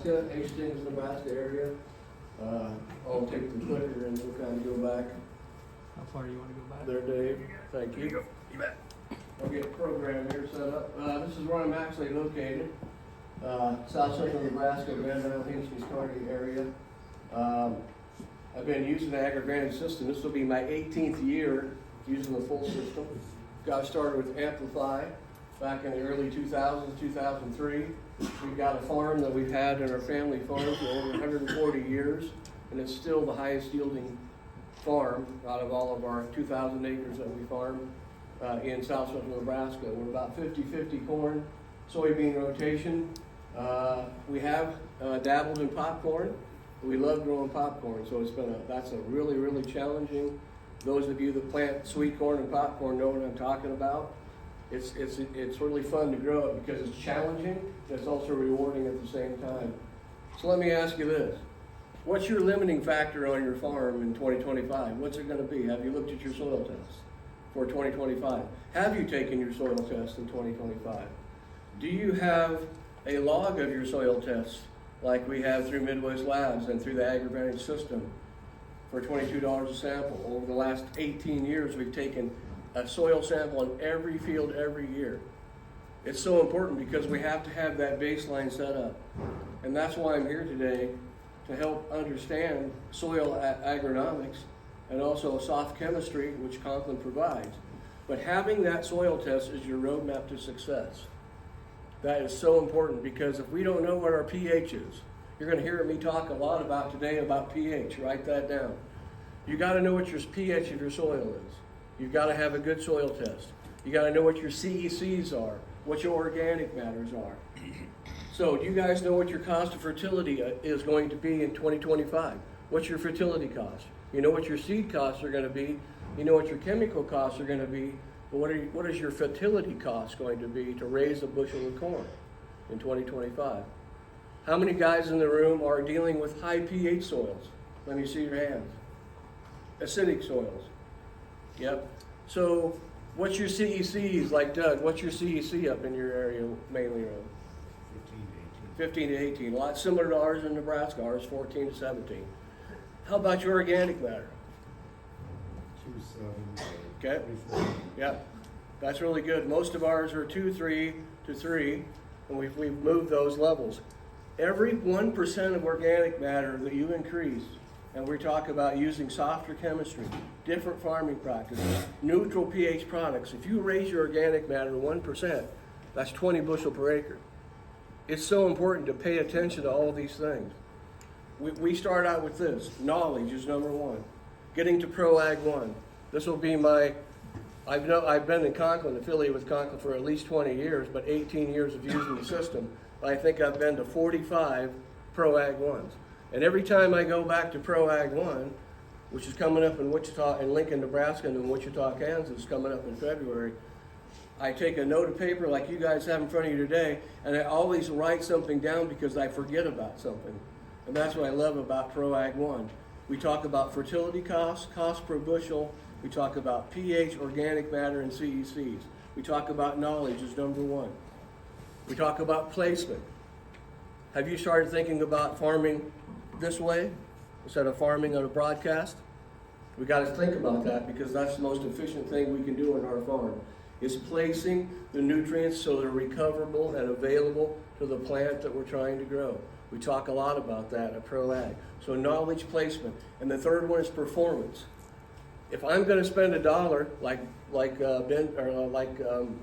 Nebraska, Hastings, Nebraska area. I'll take the clicker and we'll kind of go back How far do you want to go back? there, Dave. Thank you. You bet. I'll get the program here set up. This is where I'm actually located. South central Nebraska, Grand Island, Hastings County area. I've been using the AgriVantage system. This will be my 18th year using the full system. Got started with Amplify back in the early 2000s, 2003. We've got a farm that we've had in our family farm for over 140 years, and it's still the highest yielding farm out of all of our 2,000 acres that we farm in south central Nebraska. We're about 50-50 corn, soybean rotation. We have dabbled in popcorn. We love growing popcorn, so that's a really, really challenging. Those of you that plant sweet corn and popcorn know what I'm talking about. It's really fun to grow it because it's challenging and it's also rewarding at the same time. So let me ask you this. What's your limiting factor on your farm in 2025? What's it going to be? Have you looked at your soil tests for 2025? Have you taken your soil test in 2025? Do you have a log of your soil tests like we have through Midwest Labs and through the AgriVantage system for $22 a sample? Over the last 18 years, we've taken a soil sample in every field every year. It's so important because we have to have that baseline set up. And that's why I'm here today, to help understand soil agronomics and also soft chemistry, which Conklin provides. But having that soil test is your roadmap to success. That is so important because if we don't know what our pH is, you're going to hear me talk a lot about today about pH. Write that down. You got to know what your pH of your soil is. You've got to have a good soil test. You got to know what your CECs are, what your organic matters are. So do you guys know what your cost of fertility is going to be in 2025? What's your fertility cost? You know what your seed costs are going to be. You know what your chemical costs are going to be. But what is your fertility cost going to be to raise a bushel of corn in 2025? How many guys in the room are dealing with high pH soils? Let me see your hands. Acidic soils. Yep. So what's your CECs, like Doug? What's your CEC up in your area mainly around? 15 to 18. A lot similar to ours in Nebraska. Ours 14 to 17. How about your organic matter? 2, 7, Okay. 24. Yeah, that's really good. Most of ours are 2, 3 to 3, and we've moved those levels. Every 1% of organic matter that you increase, and we talk about using softer chemistry, different farming practices, neutral pH products. If you raise your organic matter 1%, that's 20 bushel per acre. It's so important to pay attention to all these things. We start out with this. Knowledge is number one. Getting to Pro Ag 1. This will be I've been in Conklin, affiliated with Conklin for at least 20 years, but 18 years of using the system. I think I've been to 45 Pro Ag 1s. And every time I go back to Pro Ag 1, which is coming up in Wichita and Lincoln, Nebraska, and in Wichita, Kansas, coming up in February, I take a note of paper like you guys have in front of you today, and I always write something down because I forget about something. And that's what I love about Pro Ag 1. We talk about fertility costs, cost per bushel. We talk about pH, organic matter, and CECs. We talk about knowledge as number one. We talk about placement. Have you started thinking about farming this way instead of farming on a broadcast? We got to think about that because that's the most efficient thing we can do on our farm, is placing the nutrients so they're recoverable and available to the plant that we're trying to grow. We talk a lot about that at Pro Ag. So knowledge, placement. And the third one is performance. If I'm going to spend $1, like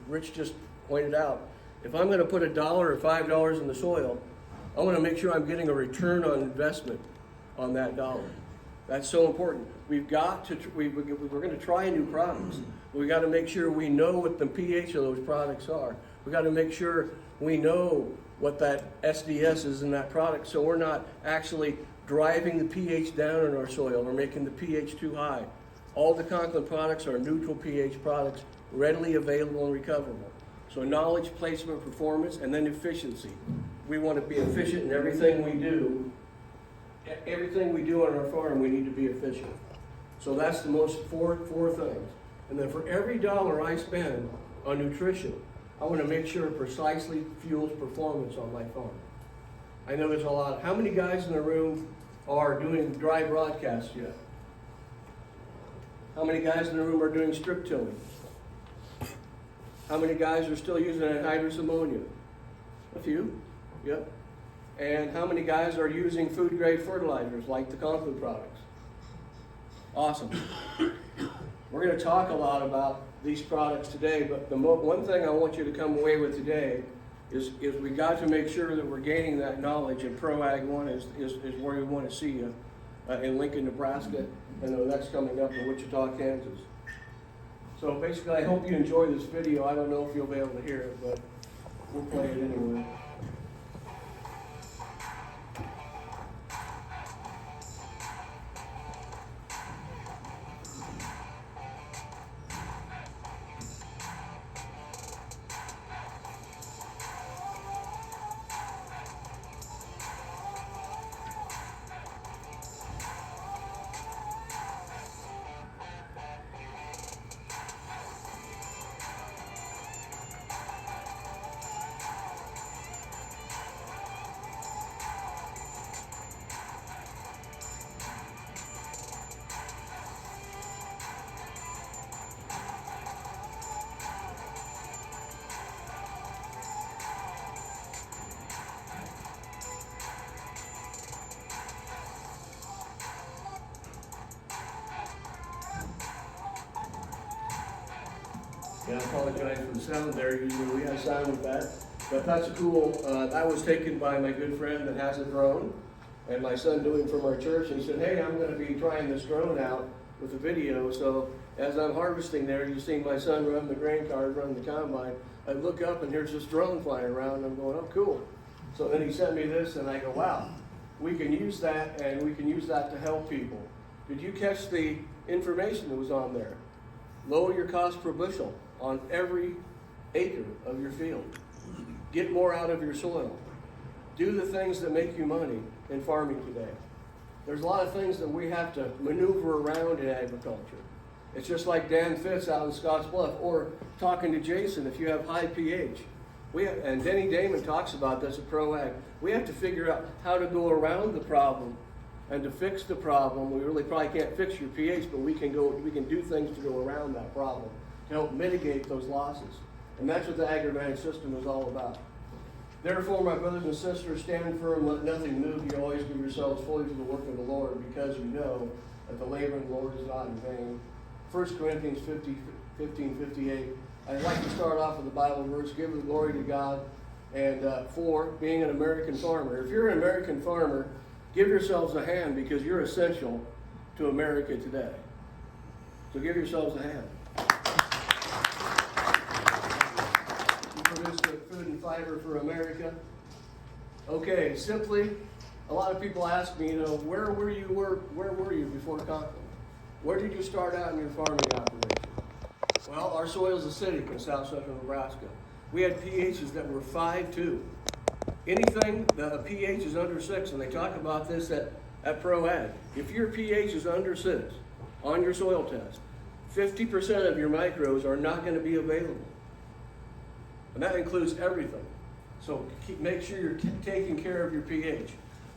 Rich just pointed out, if I'm going to put $1 or $5 in the soil, I want to make sure I'm getting a return on investment on that dollar. That's so important. We're going to try new products. We got to make sure we know what the pH of those products are. We got to make sure we know what that SDS is in that product, so we're not actually driving the pH down in our soil or making the pH too high. All the Conklin products are neutral pH products, readily available and recoverable. So knowledge, placement, performance, and then efficiency. We want to be efficient in everything we do. Everything we do on our farm, we need to be efficient. So that's the most four things. And then for every dollar I spend on nutrition, I want to make sure it precisely fuels performance on my farm. I know there's a lot. How many guys in the room are doing dry broadcasts yet? How many guys in the room are doing strip tilling? How many guys are still using anhydrous ammonia? A few, yep. And how many guys are using food grade fertilizers like the compost products? Awesome. We're going to talk a lot about these products today, but the one thing I want you to come away with today is we got to make sure that we're gaining that knowledge, and ProAg 1 is where we want to see you in Lincoln, Nebraska, and the next coming up in Wichita, Kansas. So basically, I hope you enjoy this video. I don't know if you'll be able to hear it, but we'll play it anyway. Yeah, I apologize for the sound there. Usually we have sound with that. But that's cool. That was taken by my good friend that has a drone, and my son doing from our church. And he said, hey, I'm going to be trying this drone out with a video. So as I'm harvesting there, you see my son run the grain cart, run the combine. I look up and here's this drone flying around. And I'm going, oh, cool. So then he sent me this, and I go, wow, we can use that, and we can use that to help people. Did you catch the information that was on there? Lower your cost per bushel on every acre of your field. Get more out of your soil. Do the things that make you money in farming today. There's a lot of things that we have to maneuver around in agriculture. It's just like Dan Fitz out in Scotts Bluff, or talking to Jason if you have high pH. And Denny Damon talks about this at ProAg. We have to figure out how to go around the problem and to fix the problem. We really probably can't fix your pH, but we can do things to go around that problem to help mitigate those losses. And that's what the AgriVantage system is all about. Therefore, my brothers and sisters, stand firm, let nothing move you. Always give yourselves fully to the work of the Lord, because you know that the labor of the Lord is not in vain. 1 Corinthians 15:58. I'd like to start off with the Bible verse, give the glory to God, and for being an American farmer. If you're an American farmer, give yourselves a hand, because you're essential to America today. So give yourselves a hand. You produce the food and fiber for America. Okay, simply, a lot of people ask me, where were you before Conklin? Where did you start out in your farming operation? Well, our soil is acidic in south central Nebraska. We had pHs that were 5.2. Anything that a pH is under 6, and they talk about this at ProAg. If your pH is under 6 on your soil test, 50% of your microbes are not going to be available. And that includes everything. So make sure you're taking care of your pH.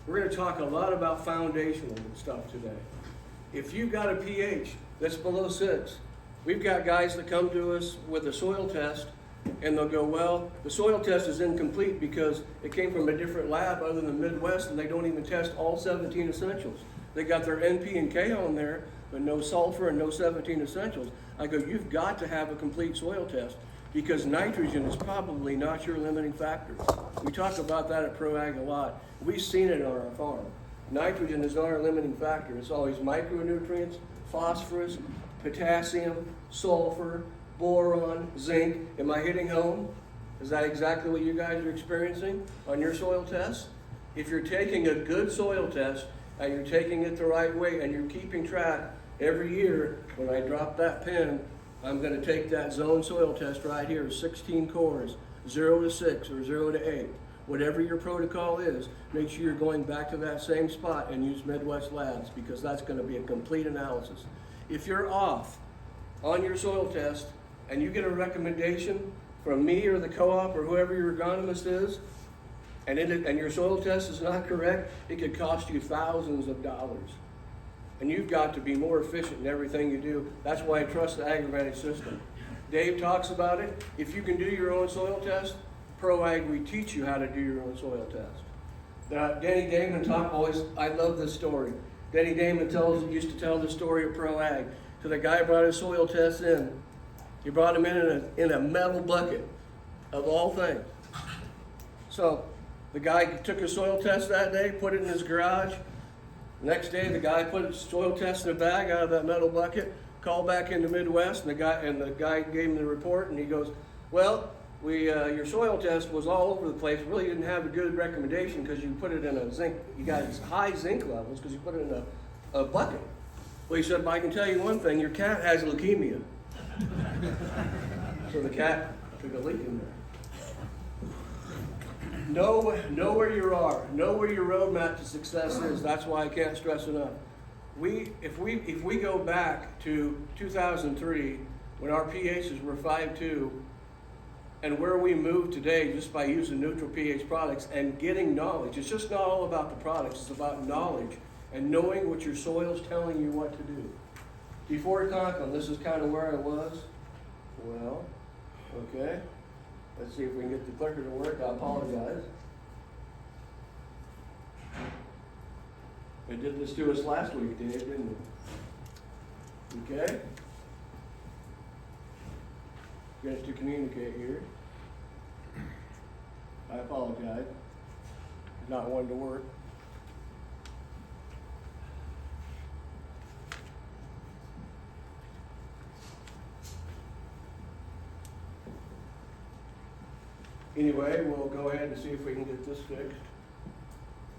We're going to talk a lot about foundational stuff today. If you've got a pH that's below 6, we've got guys that come to us with a soil test, and they'll go, well, the soil test is incomplete because it came from a different lab other than Midwest, and they don't even test all 17 essentials. They got their NP and K on there, but no sulfur and no 17 essentials. I go, you've got to have a complete soil test, because nitrogen is probably not your limiting factor. We talk about that at ProAg a lot. We've seen it on our farm. Nitrogen is not our limiting factor. It's always micronutrients, phosphorus, potassium, sulfur, boron, zinc. Am I hitting home? Is that exactly what you guys are experiencing on your soil tests? If you're taking a good soil test and you're taking it the right way and you're keeping track every year, when I drop that pin, I'm going to take that zone soil test right here, 16 cores, 0 to 6 or 0 to 8. Whatever your protocol is, make sure you're going back to that same spot and use Midwest Labs, because that's going to be a complete analysis. If you're off on your soil test and you get a recommendation from me or the co-op or whoever your agronomist is, and your soil test is not correct, it could cost you thousands of dollars. And you've got to be more efficient in everything you do. That's why I trust the AgriVantage system. Dave talks about it. If you can do your own soil test, ProAg, we teach you how to do your own soil test. Denny Damon I love this story. Denny Damon used to tell the story of ProAg. So the guy brought his soil test in. He brought him in a metal bucket, of all things. So the guy took his soil test that day, put it in his garage. Next day, the guy put his soil test in a bag out of that metal bucket, called back into Midwest, and the guy gave him the report, and he goes, well, your soil test was all over the place. Really didn't have a good recommendation because you put it in a zinc. You got high zinc levels because you put it in a bucket. Well, he said, but I can tell you one thing: your cat has leukemia. So the cat took a leak in there. Know where you are. Know where your roadmap to success is. That's why I can't stress enough. If we go back to 2003, when our pHs were 5.2, and where we moved today just by using neutral pH products and getting knowledge. It's just not all about the products. It's about knowledge and knowing what your soil's telling you what to do. Before Conklin, this is kind of where I was. Well, okay. Let's see if we can get the clicker to work. I apologize. They did this to us last week, Dave, didn't they? Okay. Get us to communicate here. I apologize. Not one to work. Anyway, we'll go ahead and see if we can get this fixed.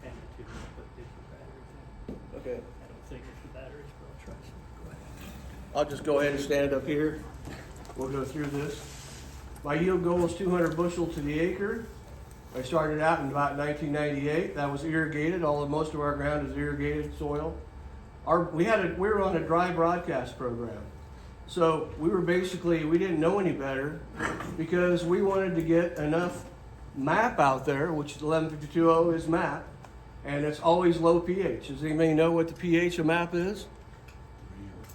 And to put different batteries in. Okay. I don't think it's the batteries, but I'll try some. Go ahead. I'll just go ahead and stand up here. We'll go through this. My yield goal is 200 bushel to the acre. I started out in about 1998. That was irrigated. Most of our ground is irrigated soil. We were on a dry broadcast program. So we didn't know any better because we wanted to get enough MAP out there, which 1152.0 is MAP, and it's always low pH. Does anybody know what the pH of MAP is?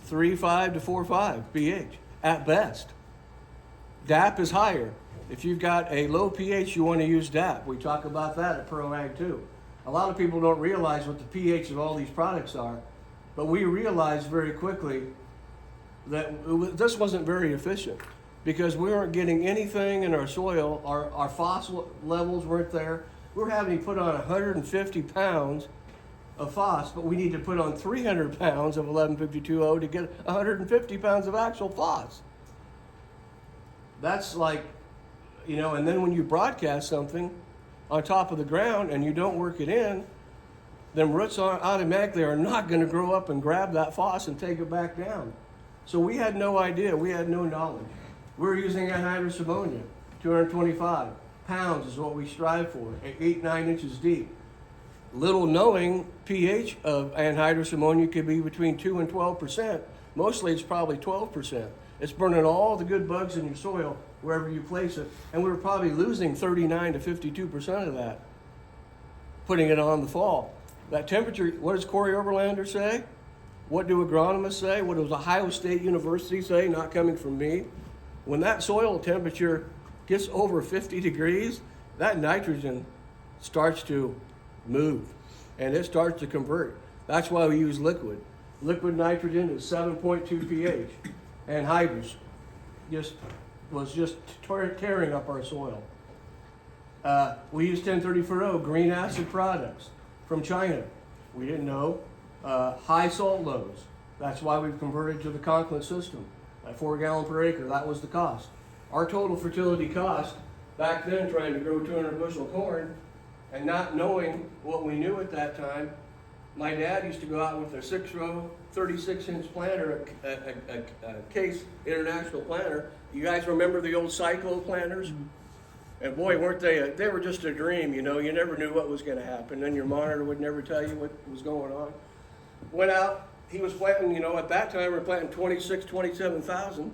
3.5 to 4.5 pH at best. DAP is higher. If you've got a low pH, you want to use DAP. We talk about that at ProAg too. A lot of people don't realize what the pH of all these products are, but we realized very quickly that this wasn't very efficient because we weren't getting anything in our soil. Our phosphate levels weren't there. We were having to put on 150 pounds of phos, but we need to put on 300 pounds of 1152.0 to get 150 pounds of actual phos. That's like, and then when you broadcast something on top of the ground and you don't work it in, then roots automatically are not going to grow up and grab that phos and take it back down. So we had no idea. We had no knowledge. We were using anhydrous ammonia, 225 pounds is what we strive for, 8-9 inches deep. Little knowing pH of anhydrous ammonia could be between 2 and 12%. Mostly it's probably 12%. It's burning all the good bugs in your soil wherever you place it. And we were probably losing 39 to 52% of that, putting it on the fall. That temperature, what does Corey Oberlander say? What do agronomists say? What does Ohio State University say, not coming from me? When that soil temperature gets over 50 degrees, that nitrogen starts to move and it starts to convert. That's why we use liquid. Liquid nitrogen is 7.2 pH, and hydrous was just tearing up our soil. We use 1034.0 green acid products from China. We didn't know. High salt loads. That's why we've converted to the Conklin system at 4 gallons per acre. That was the cost. Our total fertility cost back then, trying to grow 200 bushel corn and not knowing what we knew at that time. My dad used to go out with a 6-row, 36-inch planter, a Case International planter. You guys remember the old cyclo planters? And boy, weren't they were just a dream, you never knew what was going to happen. And your monitor would never tell you what was going on. Went out, he was planting, at that time we were planting 27,000.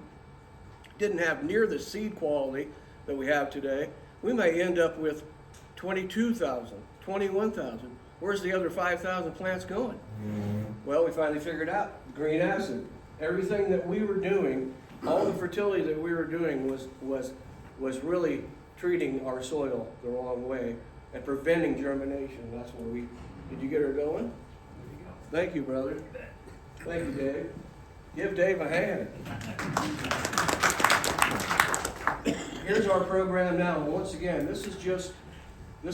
Didn't have near the seed quality that we have today. We may end up with 22,000, 21,000. Where's the other 5,000 plants going? Well, we finally figured out green acid. Everything that we were doing, all the fertility that we were doing was really treating our soil the wrong way and preventing germination. That's where we, did you get her going? Thank you, brother. Thank you, Dave. Give Dave a hand. Here's our program now. Once again, this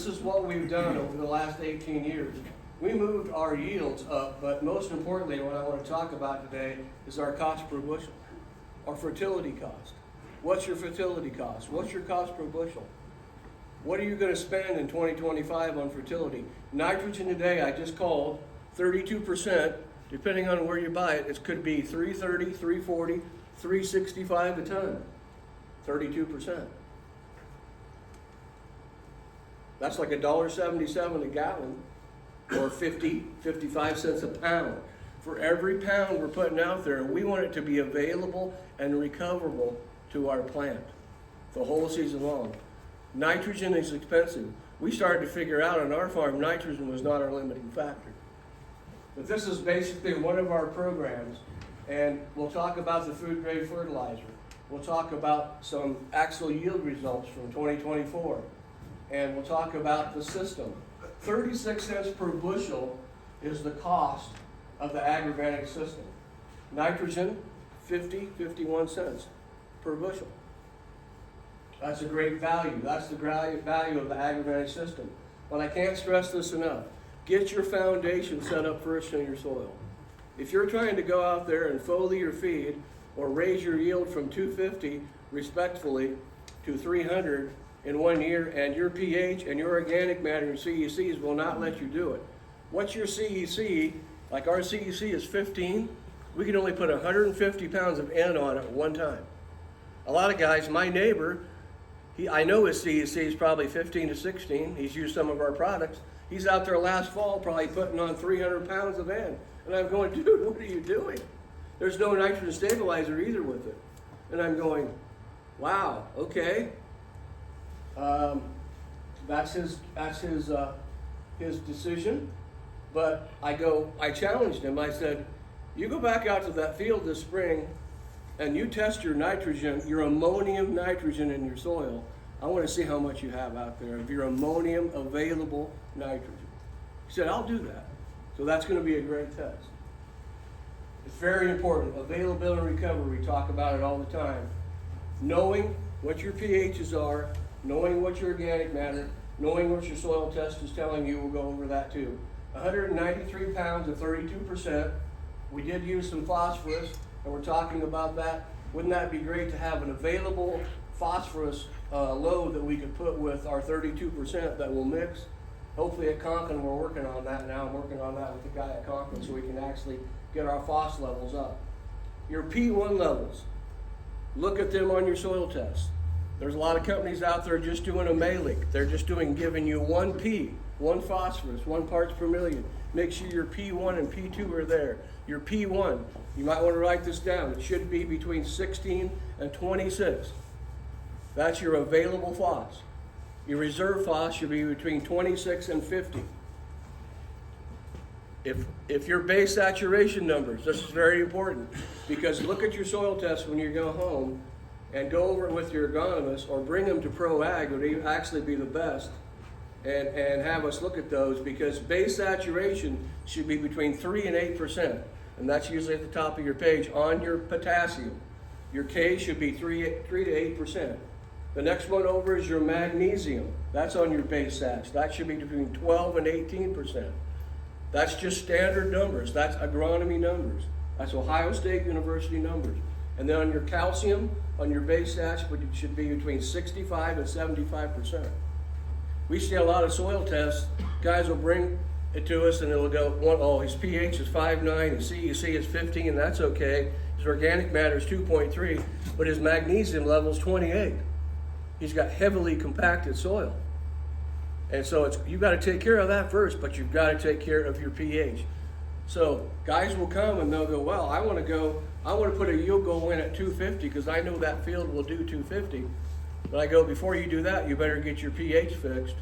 is what we've done over the last 18 years. We moved our yields up, but most importantly, what I want to talk about today is our cost per bushel, our fertility cost. What's your fertility cost? What's your cost per bushel? What are you going to spend in 2025 on fertility? Nitrogen today, I just called, 32%, depending on where you buy it, it could be $330, $340, $365 a ton. 32%. That's like $1.77 a gallon, or 55 cents a pound. For every pound we're putting out there, we want it to be available and recoverable to our plant the whole season long. Nitrogen is expensive. We started to figure out on our farm nitrogen was not our limiting factor. But this is basically one of our programs, and we'll talk about the food grade fertilizer. We'll talk about some actual yield results from 2024, and we'll talk about the system. 36 cents per bushel is the cost of the agriganic system. Nitrogen, 51 cents per bushel. That's a great value. That's the value of the agriganic system. But I can't stress this enough. Get your foundation set up first in your soil. If you're trying to go out there and foliar your feed or raise your yield from 250 respectfully to 300 in 1 year, and your pH and your organic matter and CECs will not let you do it. What's your CEC? Like our CEC is 15. We can only put 150 pounds of N on it at one time. A lot of guys, my neighbor, I know his CEC is probably 15 to 16. He's used some of our products. He's out there last fall probably putting on 300 pounds of N. And I'm going, dude, what are you doing? There's no nitrogen stabilizer either with it. And I'm going, wow, okay. That's his decision. But I challenged him. I said, you go back out to that field this spring and you test your nitrogen, your ammonium nitrogen in your soil. I want to see how much you have out there of your ammonium available nitrogen. He said, I'll do that. So that's going to be a great test. It's very important. Availability and recovery, we talk about it all the time. Knowing what your pHs are, knowing what your organic matter, knowing what your soil test is telling you, we'll go over that too. 193 pounds of 32%. We did use some phosphorus, and we're talking about that. Wouldn't that be great to have an available phosphorus load that we could put with our 32% that will mix? Hopefully at Conklin, we're working on that now. I'm working on that with the guy at Conklin so we can actually get our phos levels up. Your P1 levels, look at them on your soil test. There's a lot of companies out there just doing a Malic. They're just giving you 1 P, 1 phosphorus, 1 parts per million. Make sure your P1 and P2 are there. Your P1, you might want to write this down. It should be between 16 and 26. That's your available phos. Your reserve phos should be between 26 and 50. If your base saturation numbers, this is very important, because look at your soil test when you go home and go over it with your agronomist or bring them to Pro Ag would actually be the best, and have us look at those, because base saturation should be between 3 and 8%, and that's usually at the top of your page on your potassium. Your K should be 3 to 8%. The next one over is your magnesium. That's on your base sats. That should be between 12 and 18%. That's just standard numbers. That's agronomy numbers. That's Ohio State University numbers. And then on your calcium, on your base sats, it should be between 65 and 75%. We see a lot of soil tests. Guys will bring it to us and it'll go, oh, his pH is 5.9, his CEC is 15, that's okay. His organic matter is 2.3, but his magnesium level is 28. He's got heavily compacted soil. And so you've got to take care of that first, but you've got to take care of your pH. So guys will come and they'll go, well, I want to put a yield goal in at 250 because I know that field will do 250. But I go, before you do that, you better get your pH fixed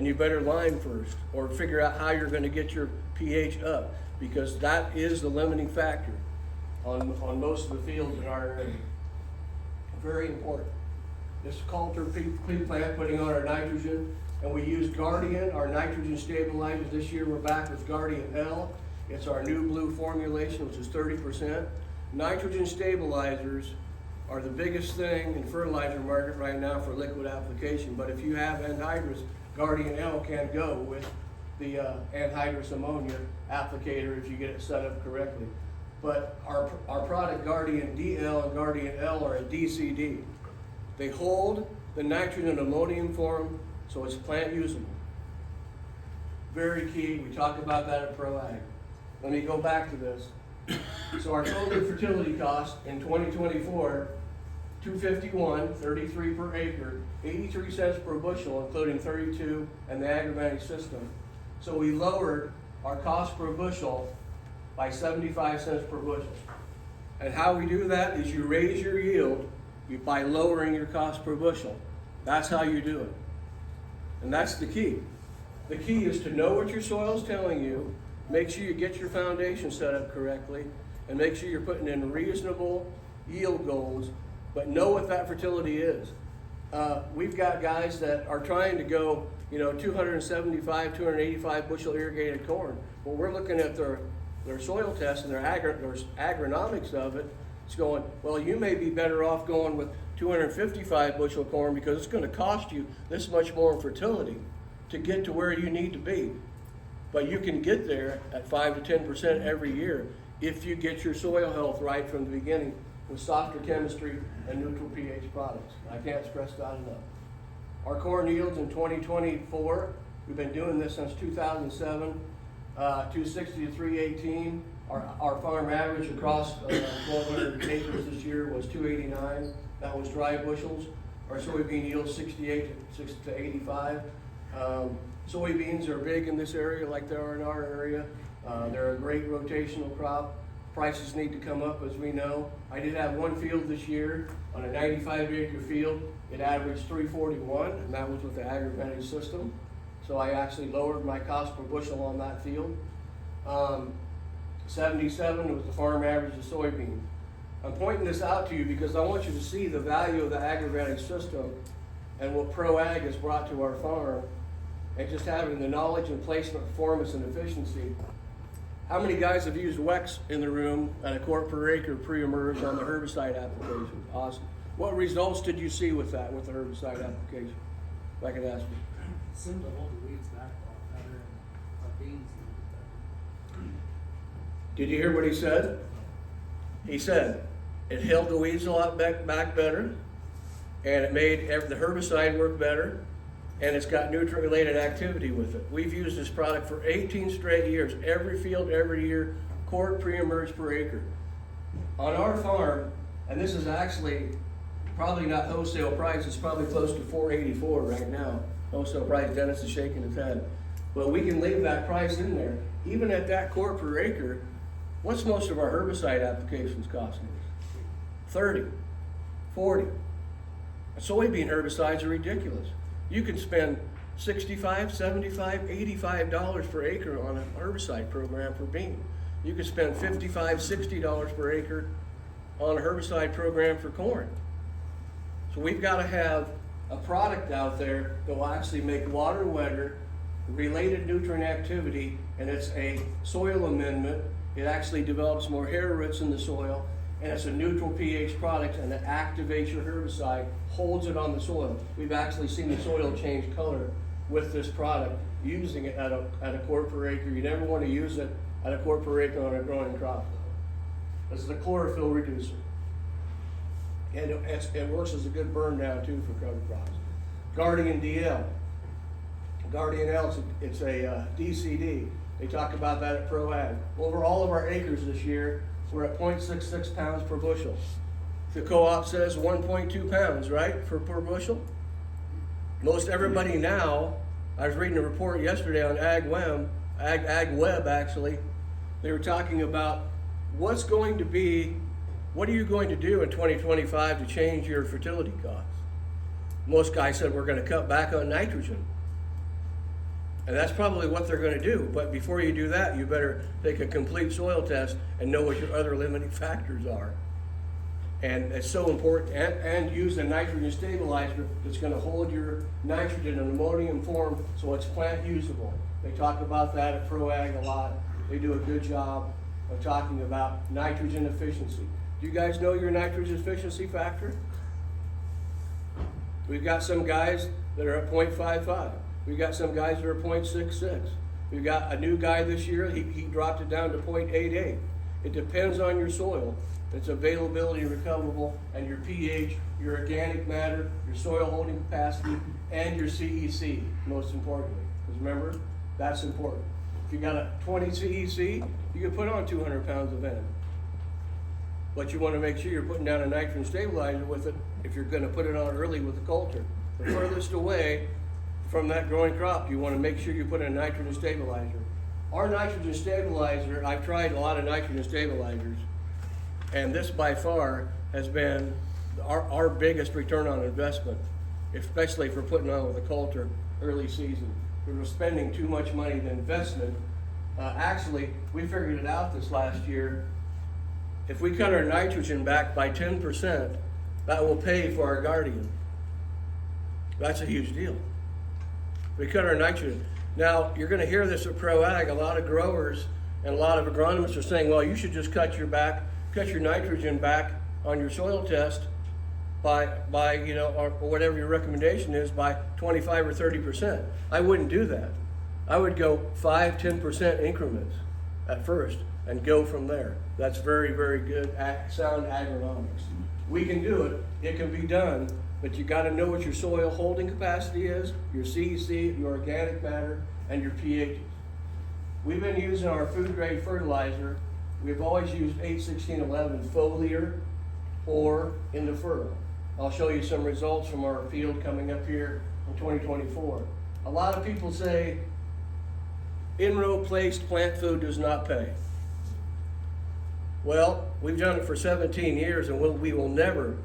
and you better lime first, or figure out how you're gonna get your pH up, because that is the limiting factor on most of the fields in our area. Very important. This coulter pre-plant, putting on our nitrogen, and we use Guardian, our nitrogen stabilizer. This year we're back with Guardian L. It's our new blue formulation, which is 30%. Nitrogen stabilizers are the biggest thing in fertilizer market right now for liquid application, but if you have anhydrous, Guardian L can go with the anhydrous ammonia applicator if you get it set up correctly. But our product Guardian DL and Guardian L are a DCD. They hold the nitrogen and ammonium form, so it's plant usable. Very key. We talk about that at ProAg. Let me go back to this. So our total fertility cost in 2024, $251, 33 per acre, 83 cents per bushel, including 32 and the agrimatic system. So we lowered our cost per bushel by 75 cents per bushel. And how we do that is you raise your yield by lowering your cost per bushel. That's how you do it. And that's the key. The key is to know what your soil's telling you, make sure you get your foundation set up correctly, and make sure you're putting in reasonable yield goals, but know what that fertility is. We've got guys that are trying to go, 275, 285 bushel irrigated corn. Well, we're looking at their soil tests and their agronomics of it. It's going, well, you may be better off going with 255 bushel corn because it's going to cost you this much more in fertility to get to where you need to be. But you can get there at 5 to 10% every year if you get your soil health right from the beginning with softer chemistry and neutral pH products. I can't stress that enough. Our corn yields in 2024, we've been doing this since 2007, 260 to 318. Our farm average across 1,200 acres this year was 289. That was dry bushels. Our soybean yield 68 to 85. Soybeans are big in this area like they are in our area. They're a great rotational crop. Prices need to come up, as we know. I did have one field this year on a 95-acre field. It averaged 341, and that was with the agrimatic system. So I actually lowered my cost per bushel on that field. 77 was the farm average of soybeans. I'm pointing this out to you because I want you to see the value of the agrimatic system and what ProAg has brought to our farm, and just having the knowledge and placement, performance, and efficiency. How many guys have used Wex in the room at a quart per acre pre-emerge on the herbicide application? Awesome. What results did you see with that, with the herbicide application? If I could ask you. Seemed to hold the weeds back a lot better, and our beans a little bit Did you hear what he said? He said it held the weeds a lot back better, and it made the herbicide work better, and it's got nutrient-related activity with it. We've used this product for 18 straight years, every field, every year, quart pre-emerge per acre. On our farm, and this is actually probably not wholesale price, it's probably close to $4.84 right now. Wholesale price, Dennis is shaking his head. But we can leave that price in there. Even at that quart per acre, what's most of our herbicide applications costing us? 30, 40. Soybean herbicides are ridiculous. You can spend $65, $75, $85 per acre on a herbicide program for bean. You can spend $55, $60 per acre on a herbicide program for corn. So we've got to have a product out there that will actually make water wetter, related nutrient activity, and it's a soil amendment. It actually develops more hair roots in the soil, and it's a neutral pH product, and it activates your herbicide, holds it on the soil. We've actually seen the soil change color with this product, using it at a quart per acre. You never want to use it at a quart per acre on a growing crop. This is a chlorophyll reducer. And it works as a good burn down too for cover crops. Guardian DL. Guardian L, it's a DCD. They talk about that at ProAg. Over all of our acres this year, we're at 0.66 pounds per bushel. The co-op says 1.2 pounds, right, per bushel? Most everybody now, I was reading a report yesterday on AgWeb actually, they were talking about what are you going to do in 2025 to change your fertility costs? Most guys said we're going to cut back on nitrogen. And that's probably what they're gonna do, but before you do that, you better take a complete soil test and know what your other limiting factors are. And it's so important, and use a nitrogen stabilizer that's gonna hold your nitrogen in ammonium form so it's plant usable. They talk about that at ProAg a lot. They do a good job of talking about nitrogen efficiency. Do you guys know your nitrogen efficiency factor? We've got some guys that are at 0.55. We've got some guys that are 0.66. We've got a new guy this year, he dropped it down to 0.88. It depends on your soil, its availability and recoverable, and your pH, your organic matter, your soil holding capacity, and your CEC, most importantly. Because remember, that's important. If you got a 20 CEC, you can put on 200 pounds of venom. But you want to make sure you're putting down a nitrogen stabilizer with it if you're going to put it on early with the culture. The furthest away from that growing crop, you want to make sure you put in a nitrogen stabilizer. Our nitrogen stabilizer, I've tried a lot of nitrogen stabilizers, and this by far has been our biggest return on investment, especially for putting on with a culture early season. We're spending too much money in investment. Actually, we figured it out this last year. If we cut our nitrogen back by 10%, that will pay for our Guardian. That's a huge deal. We cut our nitrogen. Now, you're going to hear this at ProAg. A lot of growers and a lot of agronomists are saying, well, you should just cut your nitrogen back on your soil test by or whatever your recommendation is, by 25 or 30%. I wouldn't do that. I would go 5, 10% increments at first and go from there. That's very, very good, sound agronomics. We can do it. It can be done. But you got to know what your soil holding capacity is, your CEC, your organic matter, and your pH. We've been using our food grade fertilizer. We've always used 8-16-11 foliar or Indifferal. I'll show you some results from our field coming up here in 2024. A lot of people say in-row placed plant food does not pay. Well, we've done it for 17 years and we will never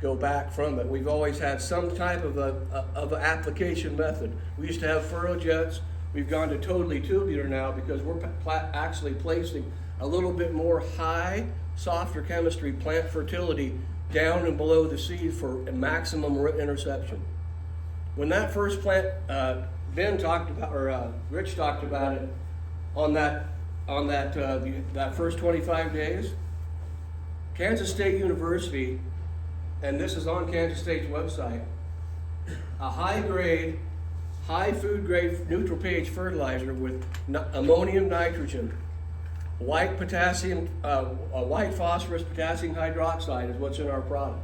go back from it. We've always had some type of an application method. We used to have furrow jets. We've gone to totally tubular now because we're actually placing a little bit more high, softer chemistry plant fertility down and below the seed for maximum root interception. When that first plant, Ben talked about, or Rich talked about it on that first 25 days, Kansas State University, and this is on Kansas State's website, a high food grade neutral pH fertilizer with ammonium nitrogen, white phosphorus potassium hydroxide is what's in our product.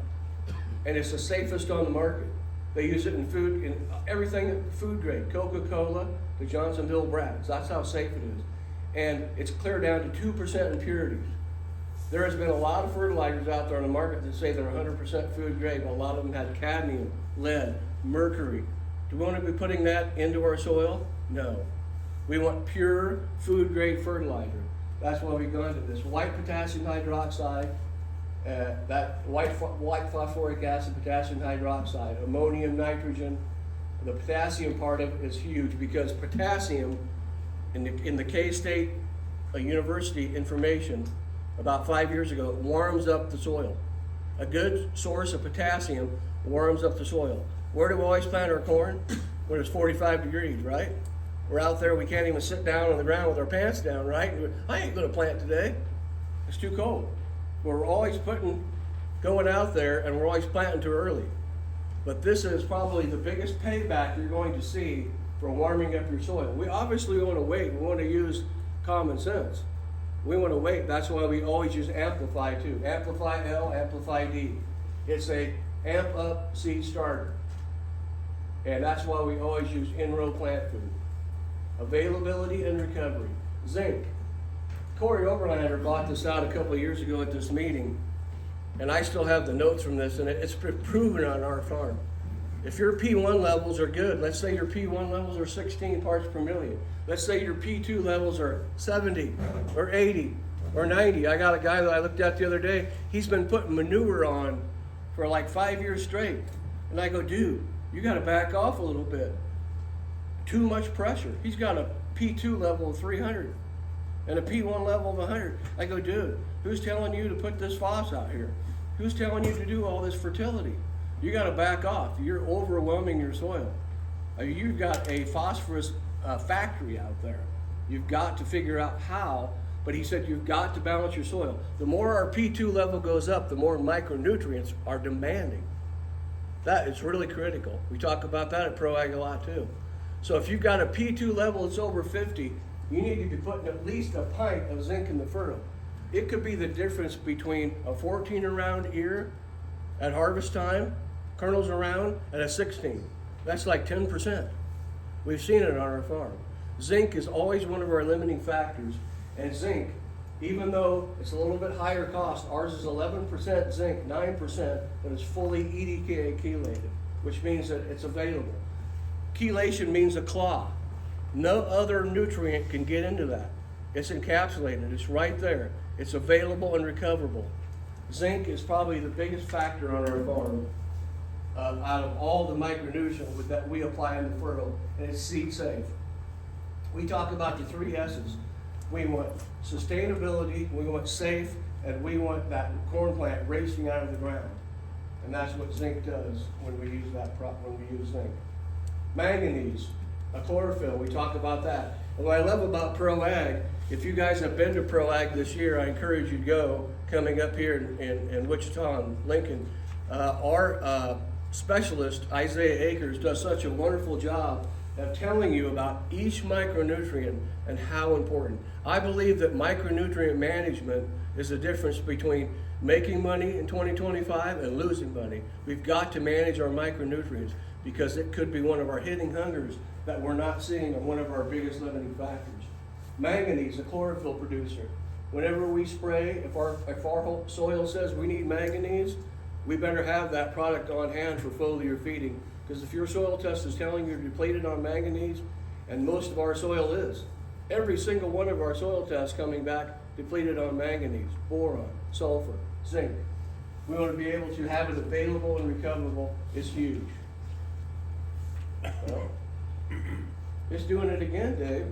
And it's the safest on the market. They use it in food, in everything food grade, Coca-Cola to Johnsonville Brads. That's how safe it is. And it's clear down to 2% impurities. There has been a lot of fertilizers out there on the market that say they're 100% food grade, but a lot of them have cadmium, lead, mercury. Do we want to be putting that into our soil? No. We want pure food grade fertilizer. That's why we've gone to this white potassium hydroxide, that white phosphoric acid, potassium hydroxide, ammonium nitrogen. The potassium part of it is huge because potassium, in the K-State University information, about 5 years ago, it warms up the soil. A good source of potassium warms up the soil. Where do we always plant our corn? When it's 45 degrees, right? We're out there, we can't even sit down on the ground with our pants down, right? I ain't gonna plant today. It's too cold. We're always going out there and we're always planting too early. But this is probably the biggest payback you're going to see for warming up your soil. We obviously want to wait. We want to use common sense. We want to wait. That's why we always use Amplify too. Amplify L, Amplify D. It's a amp up seed starter. And that's why we always use in-row plant food. Availability and recovery. Zinc. Corey Oberlander bought this out a couple of years ago at this meeting, and I still have the notes from this, and it's proven on our farm. If your P1 levels are good, let's say your P1 levels are 16 parts per million. Let's say your P2 levels are 70 or 80 or 90. I got a guy that I looked at the other day, he's been putting manure on for like 5 years straight. And I go, dude, you got to back off a little bit. too much pressure. He's got a P2 level of 300 and a P1 level of 100. I go, dude, who's telling you to put this phos out here? Who's telling you to do all this fertility? You got to back off. You're overwhelming your soil. You've got a phosphorus factory out there. You've got to figure out how, but he said you've got to balance your soil. The more our P2 level goes up, the more micronutrients are demanding. That is really critical. We talk about that at ProAg a lot too. So if you've got a P2 level that's over 50, you need to be putting at least a pint of zinc in the furrow. It could be the difference between a 14 around ear at harvest time, kernels around, and a 16. That's like 10%. We've seen it on our farm. Zinc is always one of our limiting factors, and zinc, even though it's a little bit higher cost, ours is 11% zinc, 9%, but it's fully EDK chelated, which means that it's available. Chelation means a claw. No other nutrient can get into that. It's encapsulated, it's right there. It's available and recoverable. Zinc is probably the biggest factor on our farm out of all the micronutrients that we apply in the furrow, and it's seed safe. We talk about the 3 S's. We want sustainability, we want safe, and we want that corn plant racing out of the ground. And that's what zinc does when we use zinc. Manganese, a chlorophyll, we talk about that. And what I love about ProAg, if you guys have been to ProAg this year, I encourage you to go, coming up here in Wichita and Lincoln. Our specialist, Isaiah Akers, does such a wonderful job of telling you about each micronutrient and how important. I believe that micronutrient management is the difference between making money in 2025 and losing money. We've got to manage our micronutrients because it could be one of our hidden hungers that we're not seeing and one of our biggest limiting factors. Manganese, a chlorophyll producer. Whenever we spray, if our soil says we need manganese, we better have that product on hand for foliar feeding. Because if your soil test is telling you you're depleted on manganese, and most of our soil is, every single one of our soil tests coming back depleted on manganese, boron, sulfur, zinc. We want to be able to have it available and recoverable. It's huge. Well, it's doing it again, Dave.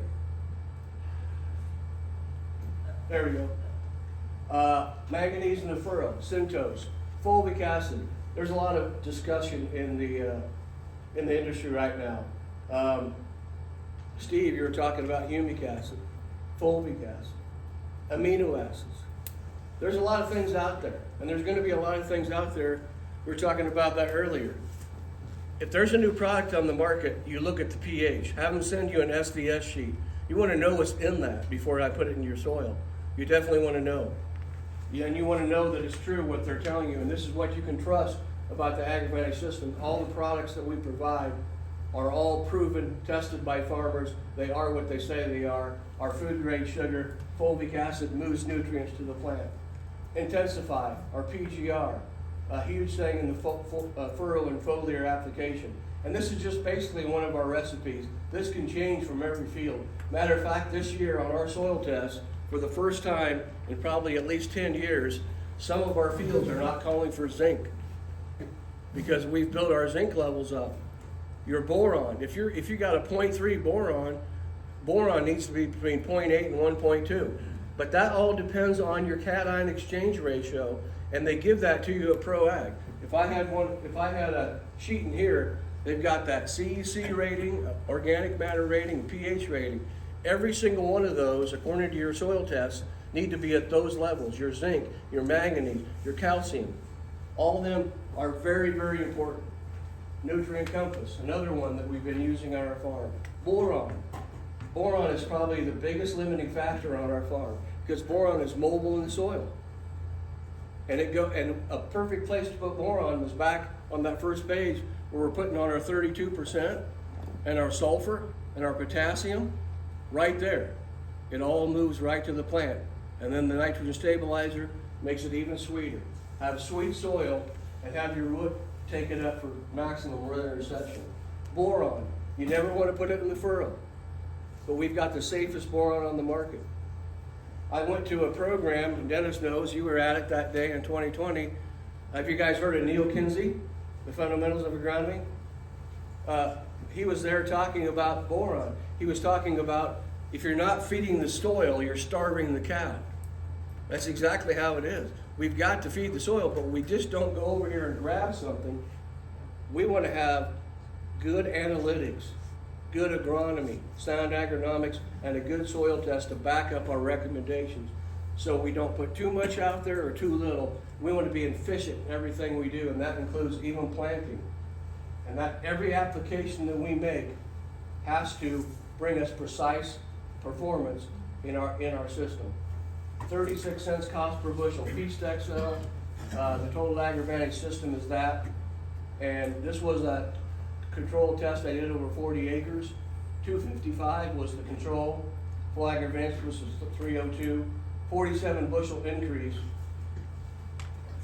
There we go. Manganese in the furrow, syntose, fulvic acid. There's a lot of discussion in the industry right now. Steve, you were talking about humic acid, fulvic acid, amino acids. There's a lot of things out there, and there's going to be a lot of things out there. We were talking about that earlier. If there's a new product on the market, you look at the pH. Have them send you an SDS sheet. You want to know what's in that before I put it in your soil. You definitely want to know. Yeah, and you want to know that it's true what they're telling you, and this is what you can trust about the AgriVantage system. All the products that we provide are all proven, tested by farmers. They are what they say they are. Our food grade sugar, fulvic acid moves nutrients to the plant. Intensify, our PGR, a huge thing in the furrow and foliar application. And this is just basically one of our recipes. This can change from every field. Matter of fact, this year on our soil test, for the first time in probably at least 10 years, some of our fields are not calling for zinc because we've built our zinc levels up. Your boron, if you got a 0.3 boron needs to be between 0.8 and 1.2. But that all depends on your cation exchange ratio, and they give that to you at ProAg. If I had a sheet in here, they've got that CEC rating, organic matter rating, pH rating. Every single one of those, according to your soil tests, need to be at those levels. Your zinc, your manganese, your calcium. All of them are very, very important. Nutrient compass, another one that we've been using on our farm. Boron. Boron is probably the biggest limiting factor on our farm because boron is mobile in the soil. And a perfect place to put boron was back on that first page where we're putting on our 32% and our sulfur and our potassium right there. It all moves right to the plant. And then the nitrogen stabilizer makes it even sweeter. Have sweet soil and have your root take it up for maximum root interception. Boron, you never want to put it in the furrow, but we've got the safest boron on the market. I went to a program, and Dennis knows, you were at it that day in 2020. Have you guys heard of Neil Kinsey, The Fundamentals of Agronomy? he was there talking about boron. He was talking about if you're not feeding the soil, you're starving the cow. That's exactly how it is. We've got to feed the soil, but we just don't go over here and grab something. We want to have good analytics, good agronomy, sound agronomics, and a good soil test to back up our recommendations. So we don't put too much out there or too little. We want to be efficient in everything we do, and that includes even planting. And that every application that we make has to bring us precise performance in our system. 36 cents cost per bushel. Piece Excel, the total AgriVantage system is that. And this was a control test I did over 40 acres. 255 was the control. Full AgriVantage was 302. 47 bushel increase.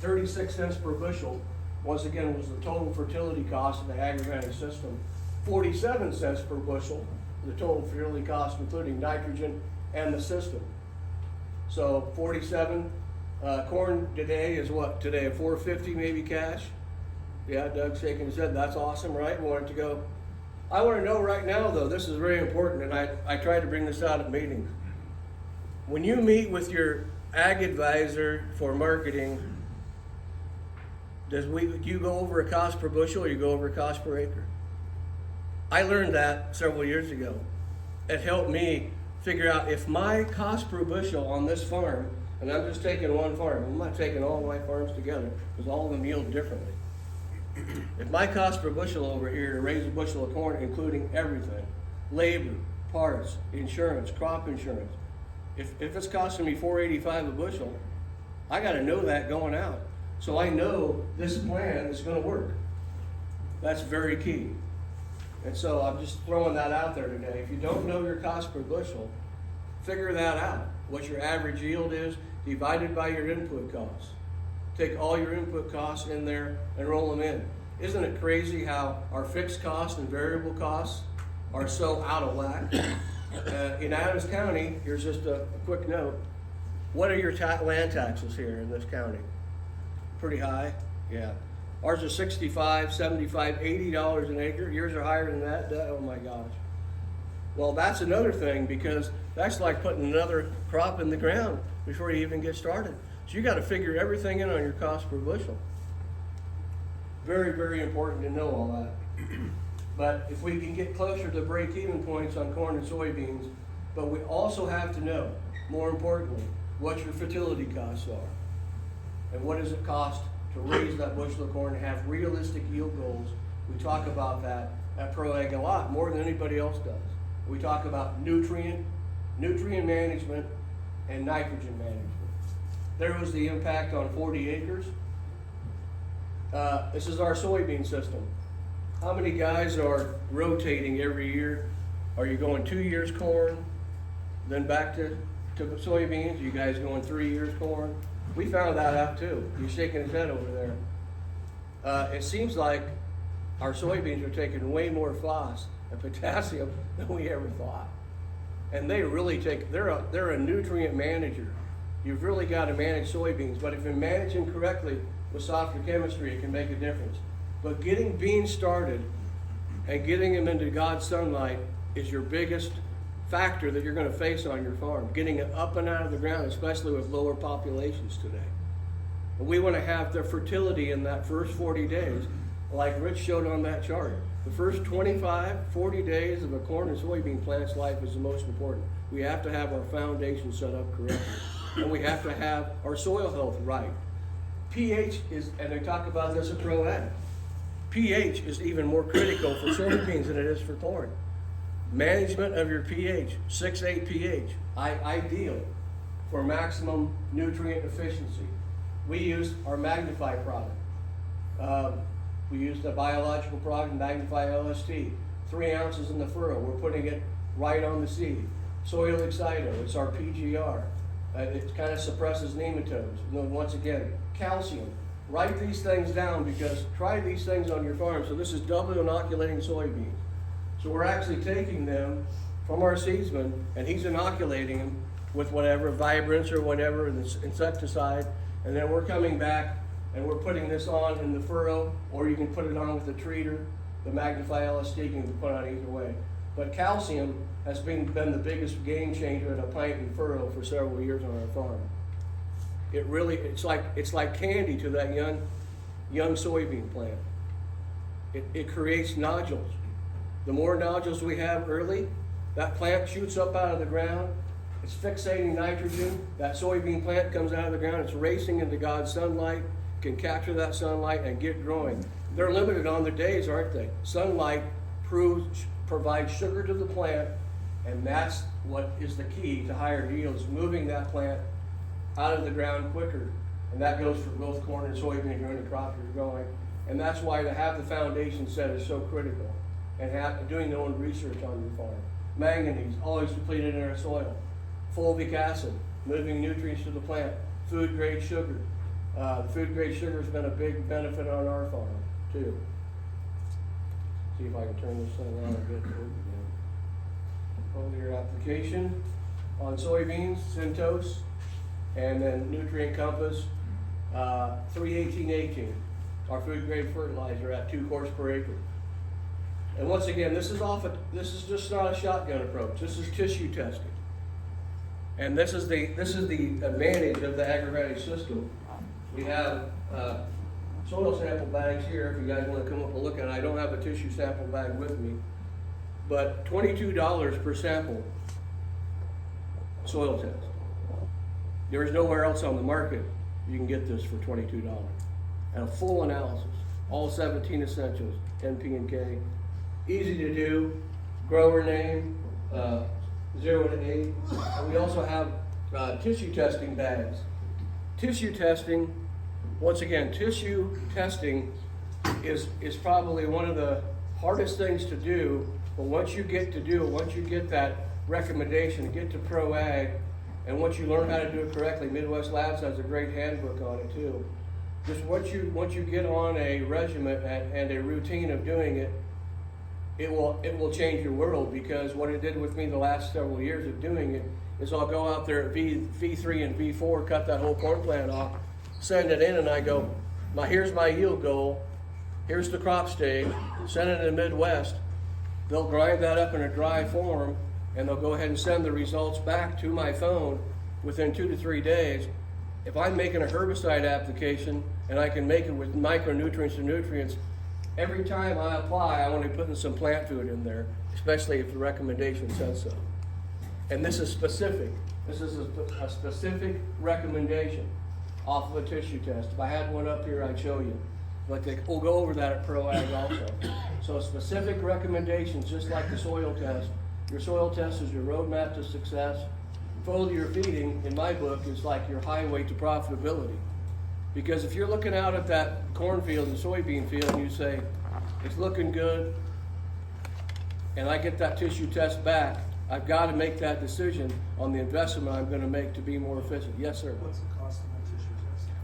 36 cents per bushel, once again, was the total fertility cost of the AgriVantage system. 47 cents per bushel, the total fertility cost, including nitrogen and the system. So 47, corn today is what? Today, $4.50 maybe cash? Yeah, Doug's shaking his head. That's awesome, right? We want it to go. I want to know right now, though, this is very important, and I try to bring this out at meetings. When you meet with your ag advisor for marketing, you go over a cost per bushel or you go over a cost per acre? I learned that several years ago. It helped me figure out if my cost per bushel on this farm, and I'm just taking one farm, I'm not taking all my farms together because all of them yield differently. If my cost per bushel over here to raise a bushel of corn, including everything, labor, parts, insurance, crop insurance, if it's costing me $4.85 a bushel, I got to know that going out. So I know this plan is going to work. That's very key. And so I'm just throwing that out there today. If you don't know your cost per bushel, figure that out. What your average yield is divided by your input costs. Take all your input costs in there and roll them in. Isn't it crazy how our fixed costs and variable costs are so out of whack? In Adams County, here's just a quick note. What are your land taxes here in this county? Pretty high? Yeah. Ours are $65, $75, $80 an acre. Yours are higher than that? Oh my gosh. Well, that's another thing, because that's like putting another crop in the ground before you even get started. So you got to figure everything in on your cost per bushel. Very, very important to know all that. But if we can get closer to break-even points on corn and soybeans, but we also have to know, more importantly, what your fertility costs are. And what does it cost to raise that bushel of corn and have realistic yield goals. We talk about that at ProAg a lot, more than anybody else does. We talk about nutrient management and nitrogen management. There was the impact on 40 acres. This is our soybean system. How many guys are rotating every year? Are you going 2 years corn, then back to soybeans? Are you guys going 3 years corn? We found that out too. He's shaking his head over there. It seems like our soybeans are taking way more phos and potassium than we ever thought. And they really they're a nutrient manager. You've really got to manage soybeans, but if you manage them correctly with softer chemistry, it can make a difference. But getting beans started and getting them into God's sunlight is your biggest factor that you're going to face on your farm. Getting it up and out of the ground, especially with lower populations today. And we want to have the fertility in that first 40 days, like Rich showed on that chart. The first 25, 40 days of a corn and soybean plant's life is the most important. We have to have our foundation set up correctly. And we have to have our soil health right. pH is, and they talk about this at ProAg, pH is even more critical for soybeans than it is for corn. Management of your pH, 6-8 pH, ideal for maximum nutrient efficiency. We use our Magnify product. We use the biological product, Magnify LST, 3 ounces in the furrow. We're putting it right on the seed. Soil Excito, it's our PGR. It kind of suppresses nematodes. And then once again, calcium. Write these things down, because try these things on your farm. So this is double inoculating soybeans. So we're actually taking them from our seedsman, and he's inoculating them with whatever, Vibrance or whatever, insecticide, and then we're coming back and we're putting this on in the furrow, or you can put it on with a treater, the Magnify LSD can be put on either way. But calcium has been the biggest game changer in a planting furrow for several years on our farm. It really, it's like candy to that young soybean plant. It creates nodules. The more nodules we have early, that plant shoots up out of the ground. It's fixating nitrogen. That soybean plant comes out of the ground. It's racing into God's sunlight, can capture that sunlight and get growing. They're limited on their days, aren't they? Sunlight provides sugar to the plant, and that's what is the key to higher yields, moving that plant out of the ground quicker. And that goes for both corn and soybean or any crop you're growing. And that's why to have the foundation set is so critical, and doing their own research on your farm. Manganese, always depleted in our soil. Fulvic acid, moving nutrients to the plant. Food grade sugar. Food grade sugar has been a big benefit on our farm too. See if I can turn this thing on a bit. Foliar application on soybeans, Centos, and then Nutrient Compass, 31818, our food grade fertilizer at 2 quarts per acre. And once again, this is just not a shotgun approach. This is tissue testing, and this is the advantage of the agricultural system. We have soil sample bags here. If you guys want to come up and look at it, I don't have a tissue sample bag with me, but $22 per sample soil test. There is nowhere else on the market you can get this for $22. And a full analysis, all 17 essentials, NP and K. Easy to do, grower name, 0 to 8. And we also have tissue testing bags. Tissue testing, once again, tissue testing is probably one of the hardest things to do, but once you get to do it, once you get that recommendation, get to Pro Ag, and once you learn how to do it correctly, Midwest Labs has a great handbook on it too. Just once you get on a regimen and a routine of doing it, it will change your world, because what it did with me the last several years of doing it is I'll go out there at V3 and V4, cut that whole corn plant off, send it in, and I go, here's my yield goal, here's the crop stage, send it to the Midwest. They'll grind that up in a dry form, and they'll go ahead and send the results back to my phone within 2 to 3 days. If I'm making a herbicide application and I can make it with micronutrients and nutrients, every time I apply, I want to put in some plant food in there, especially if the recommendation says so. And this is specific. This is a specific recommendation off of a tissue test. If I had one up here, I'd show you. But we'll go over that at Pro Ag also. So specific recommendations, just like the soil test. Your soil test is your roadmap to success. Foliar feeding, in my book, is like your highway to profitability. Because if you're looking out at that cornfield and soybean field and you say, it's looking good, and I get that tissue test back, I've got to make that decision on the investment I'm going to make to be more efficient. Yes, sir? What's the cost of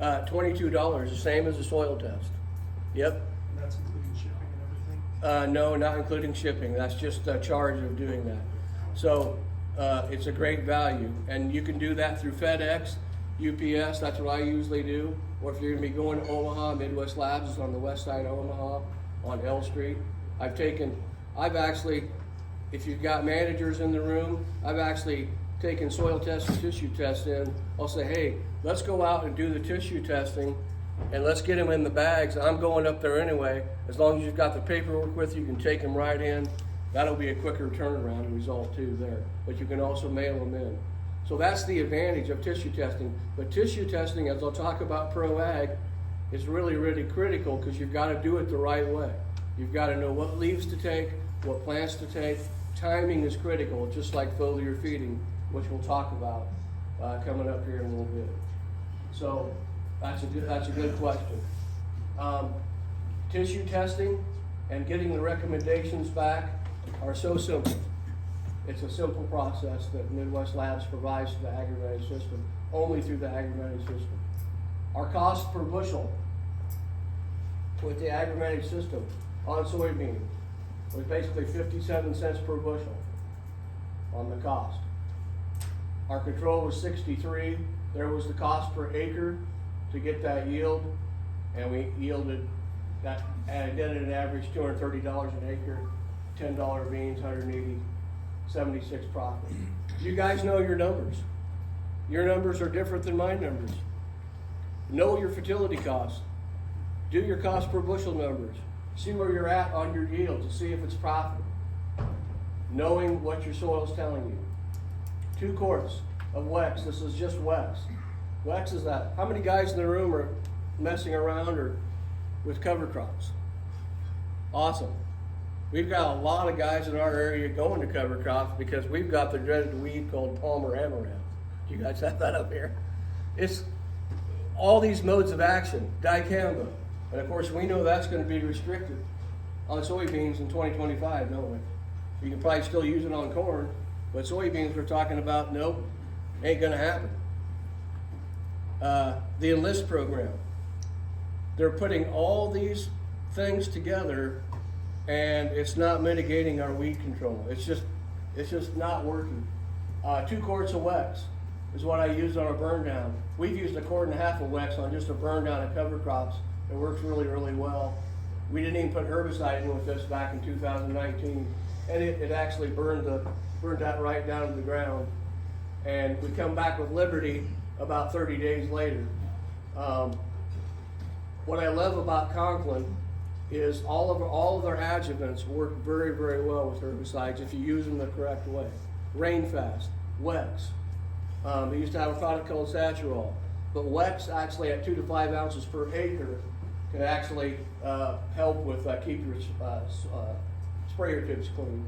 that tissue test? $22, the same as a soil test. Yep. And that's including shipping and everything? No, not including shipping. That's just a charge of doing that. So it's a great value. And you can do that through FedEx, UPS, that's what I usually do. Or if you're gonna be going to Omaha, Midwest Labs is on the west side of Omaha on L Street. I've actually, if you've got managers in the room, I've actually taken soil tests and tissue tests in. I'll say, hey, let's go out and do the tissue testing and let's get them in the bags. I'm going up there anyway. As long as you've got the paperwork with you, you can take them right in. That'll be a quicker turnaround result too there. But you can also mail them in. So that's the advantage of tissue testing. But tissue testing, as I'll talk about Pro Ag, is really, really critical because you've got to do it the right way. You've got to know what leaves to take, what plants to take. Timing is critical, just like foliar feeding, which we'll talk about coming up here in a little bit. So that's a good question. Tissue testing and getting the recommendations back are so simple. It's a simple process that Midwest Labs provides to the agricultural system, only through the agricultural system. Our cost per bushel with the agricultural system on soybean was basically 57 cents per bushel on the cost. Our control was 63. There was the cost per acre to get that yield, and we yielded And I did it an average $230 an acre, $10 beans, 180, 76 profit. You guys know your numbers. Your numbers are different than my numbers. Know your fertility costs. Do your cost per bushel numbers. See where you're at on your yield to see if it's profitable. Knowing what your soil's telling you. 2 quarts of Wex. This is just Wex. Wex is that. How many guys in the room are messing around or with cover crops? Awesome. We've got a lot of guys in our area going to cover crops because we've got the dreaded weed called Palmer amaranth. You guys have that up here. It's all these modes of action, dicamba. And of course, we know that's going to be restricted on soybeans in 2025, don't we? You can probably still use it on corn, but soybeans we're talking about, nope, ain't going to happen. The Enlist program. They're putting all these things together and it's not mitigating our weed control. It's just not working. 2 quarts of Wex is what I used on a burn down. We've used 1.5 quarts of Wex on just a burn down of cover crops. It works really, really well. We didn't even put herbicide in with this back in 2019, and it actually burned that right down to the ground. And we come back with Liberty about 30 days later. What I love about Conklin is all of their adjuvants work very, very well with herbicides if you use them the correct way. Rainfast, Wex. They used to have a product called Saturol, but Wex actually at 2 to 5 ounces per acre can actually help with keep your sprayer tips clean.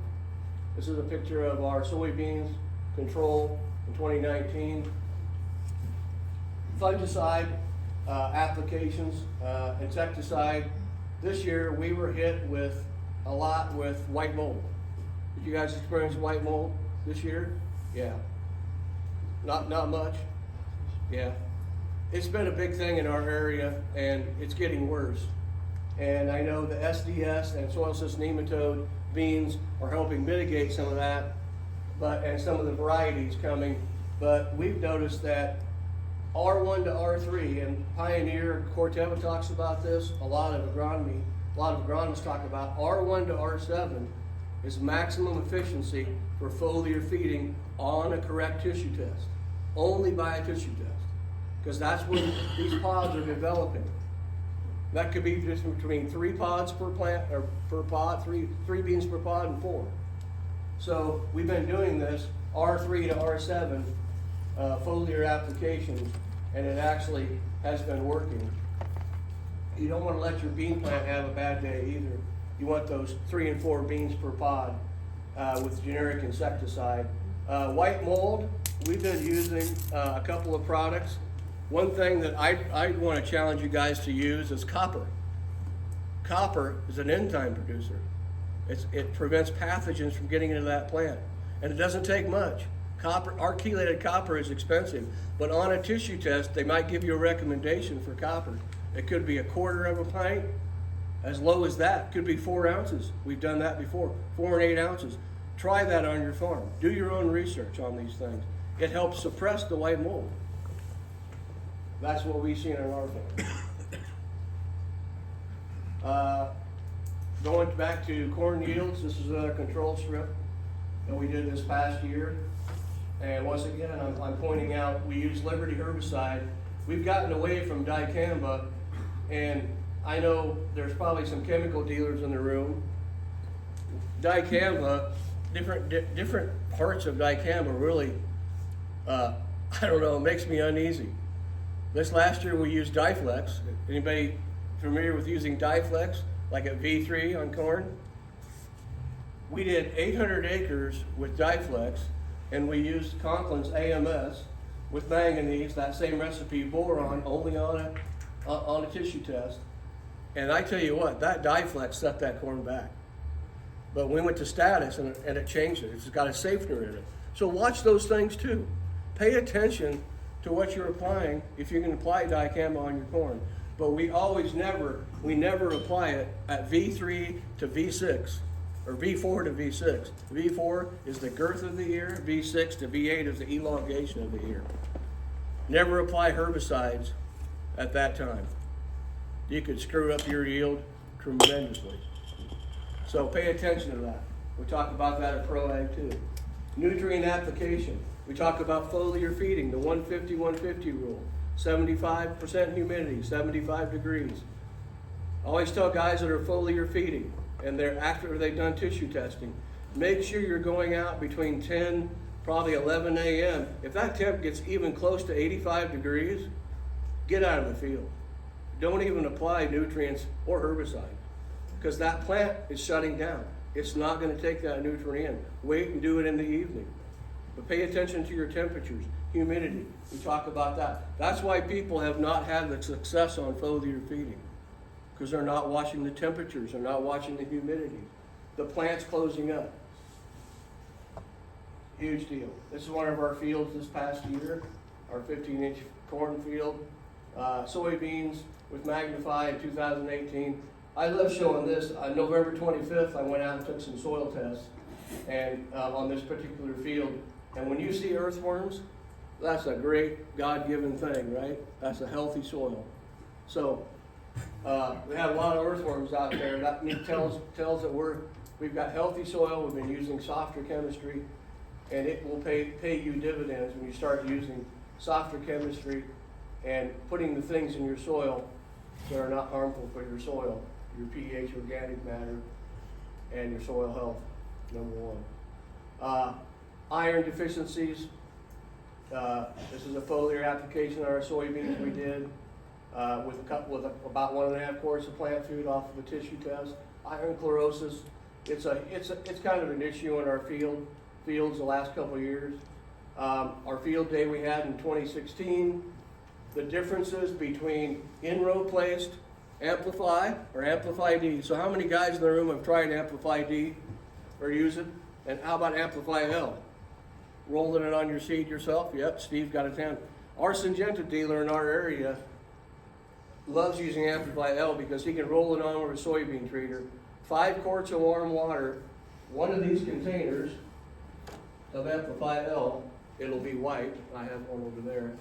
This is a picture of our soybeans control in 2019. Fungicide applications, insecticide. This year we were hit with a lot with white mold. Did you guys experience white mold this year? Yeah. Not much. Yeah. It's been a big thing in our area and it's getting worse. And I know the SDS and soil system nematode beans are helping mitigate some of that, and some of the varieties coming. But we've noticed that R1 to R3, and Pioneer, Corteva talks about this, a lot of agronomists talk about R1 to R7 is maximum efficiency for foliar feeding on a correct tissue test, only by a tissue test, because that's when these pods are developing. That could be just between 3 pods per plant, or per pod, three beans per pod and 4. So we've been doing this R3 to R7 foliar applications, and it actually has been working. You don't want to let your bean plant have a bad day either. You want those 3 and 4 beans per pod with generic insecticide. White mold, we've been using a couple of products. One thing that I want to challenge you guys to use is copper. Copper is an enzyme producer. It prevents pathogens from getting into that plant, and it doesn't take much. Copper, our chelated copper is expensive, but on a tissue test, they might give you a recommendation for copper. It could be 1/4 of a pint, as low as that. Could be 4 ounces. We've done that before, 4 and 8 ounces. Try that on your farm. Do your own research on these things. It helps suppress the white mold. That's what we've seen in our farm. Going back to corn yields, this is a control strip that we did this past year. And once again, I'm pointing out, we use Liberty herbicide. We've gotten away from dicamba, and I know there's probably some chemical dealers in the room. Dicamba, different parts of dicamba really, I don't know, it makes me uneasy. This last year we used Diflex. Anybody familiar with using Diflex, like at V3 on corn? We did 800 acres with Diflex, and we used Conklin's AMS with manganese, that same recipe, boron, only on a tissue test. And I tell you what, that Diflex set that corn back. But we went to status and it changed it. It's got a safener in it. So watch those things too. Pay attention to what you're applying if you can apply dicamba on your corn. But we never apply it at V3 to V6 or V4 to V6. V4 is the girth of the ear, V6 to V8 is the elongation of the ear. Never apply herbicides at that time. You could screw up your yield tremendously. So pay attention to that. We talk about that at Pro Ag too. Nutrient application. We talk about foliar feeding, the 150-150 rule. 75% humidity, 75 degrees. I always tell guys that are foliar feeding and they're after they've done tissue testing, make sure you're going out between 10, probably 11 a.m. If that temp gets even close to 85 degrees, get out of the field. Don't even apply nutrients or herbicide because that plant is shutting down. It's not going to take that nutrient in. Wait and do it in the evening. But pay attention to your temperatures, humidity. We talk about that. That's why people have not had the success on foliar feeding because they're not watching the temperatures, they're not watching the humidity. The plant's closing up. Huge deal. This is one of our fields this past year, our 15-inch corn field. Soybeans with Magnify in 2018. I love showing this. On November 25th, I went out and took some soil tests and on this particular field. And when you see earthworms, that's a great God-given thing, right? That's a healthy soil. So we have a lot of earthworms out there. That tells that we've got healthy soil. We've been using softer chemistry, and it will pay you dividends when you start using softer chemistry and putting the things in your soil that are not harmful for your soil, your pH, organic matter, and your soil health, number one. Iron deficiencies. This is a foliar application on our soybeans we did with about 1.5 quarts of plant food off of a tissue test. Iron chlorosis. It's kind of an issue in our fields the last couple of years. Our field day we had in 2016. The differences between in-row placed Amplify or Amplify D. So how many guys in the room have tried Amplify D or use it? And how about Amplify L? Rolling it on your seed yourself? Yep, Steve got a 10. Our Syngenta dealer in our area loves using Amplify L because he can roll it on with a soybean treater. 5 quarts of warm water, one of these containers of Amplify L, it'll be white. I have one over there.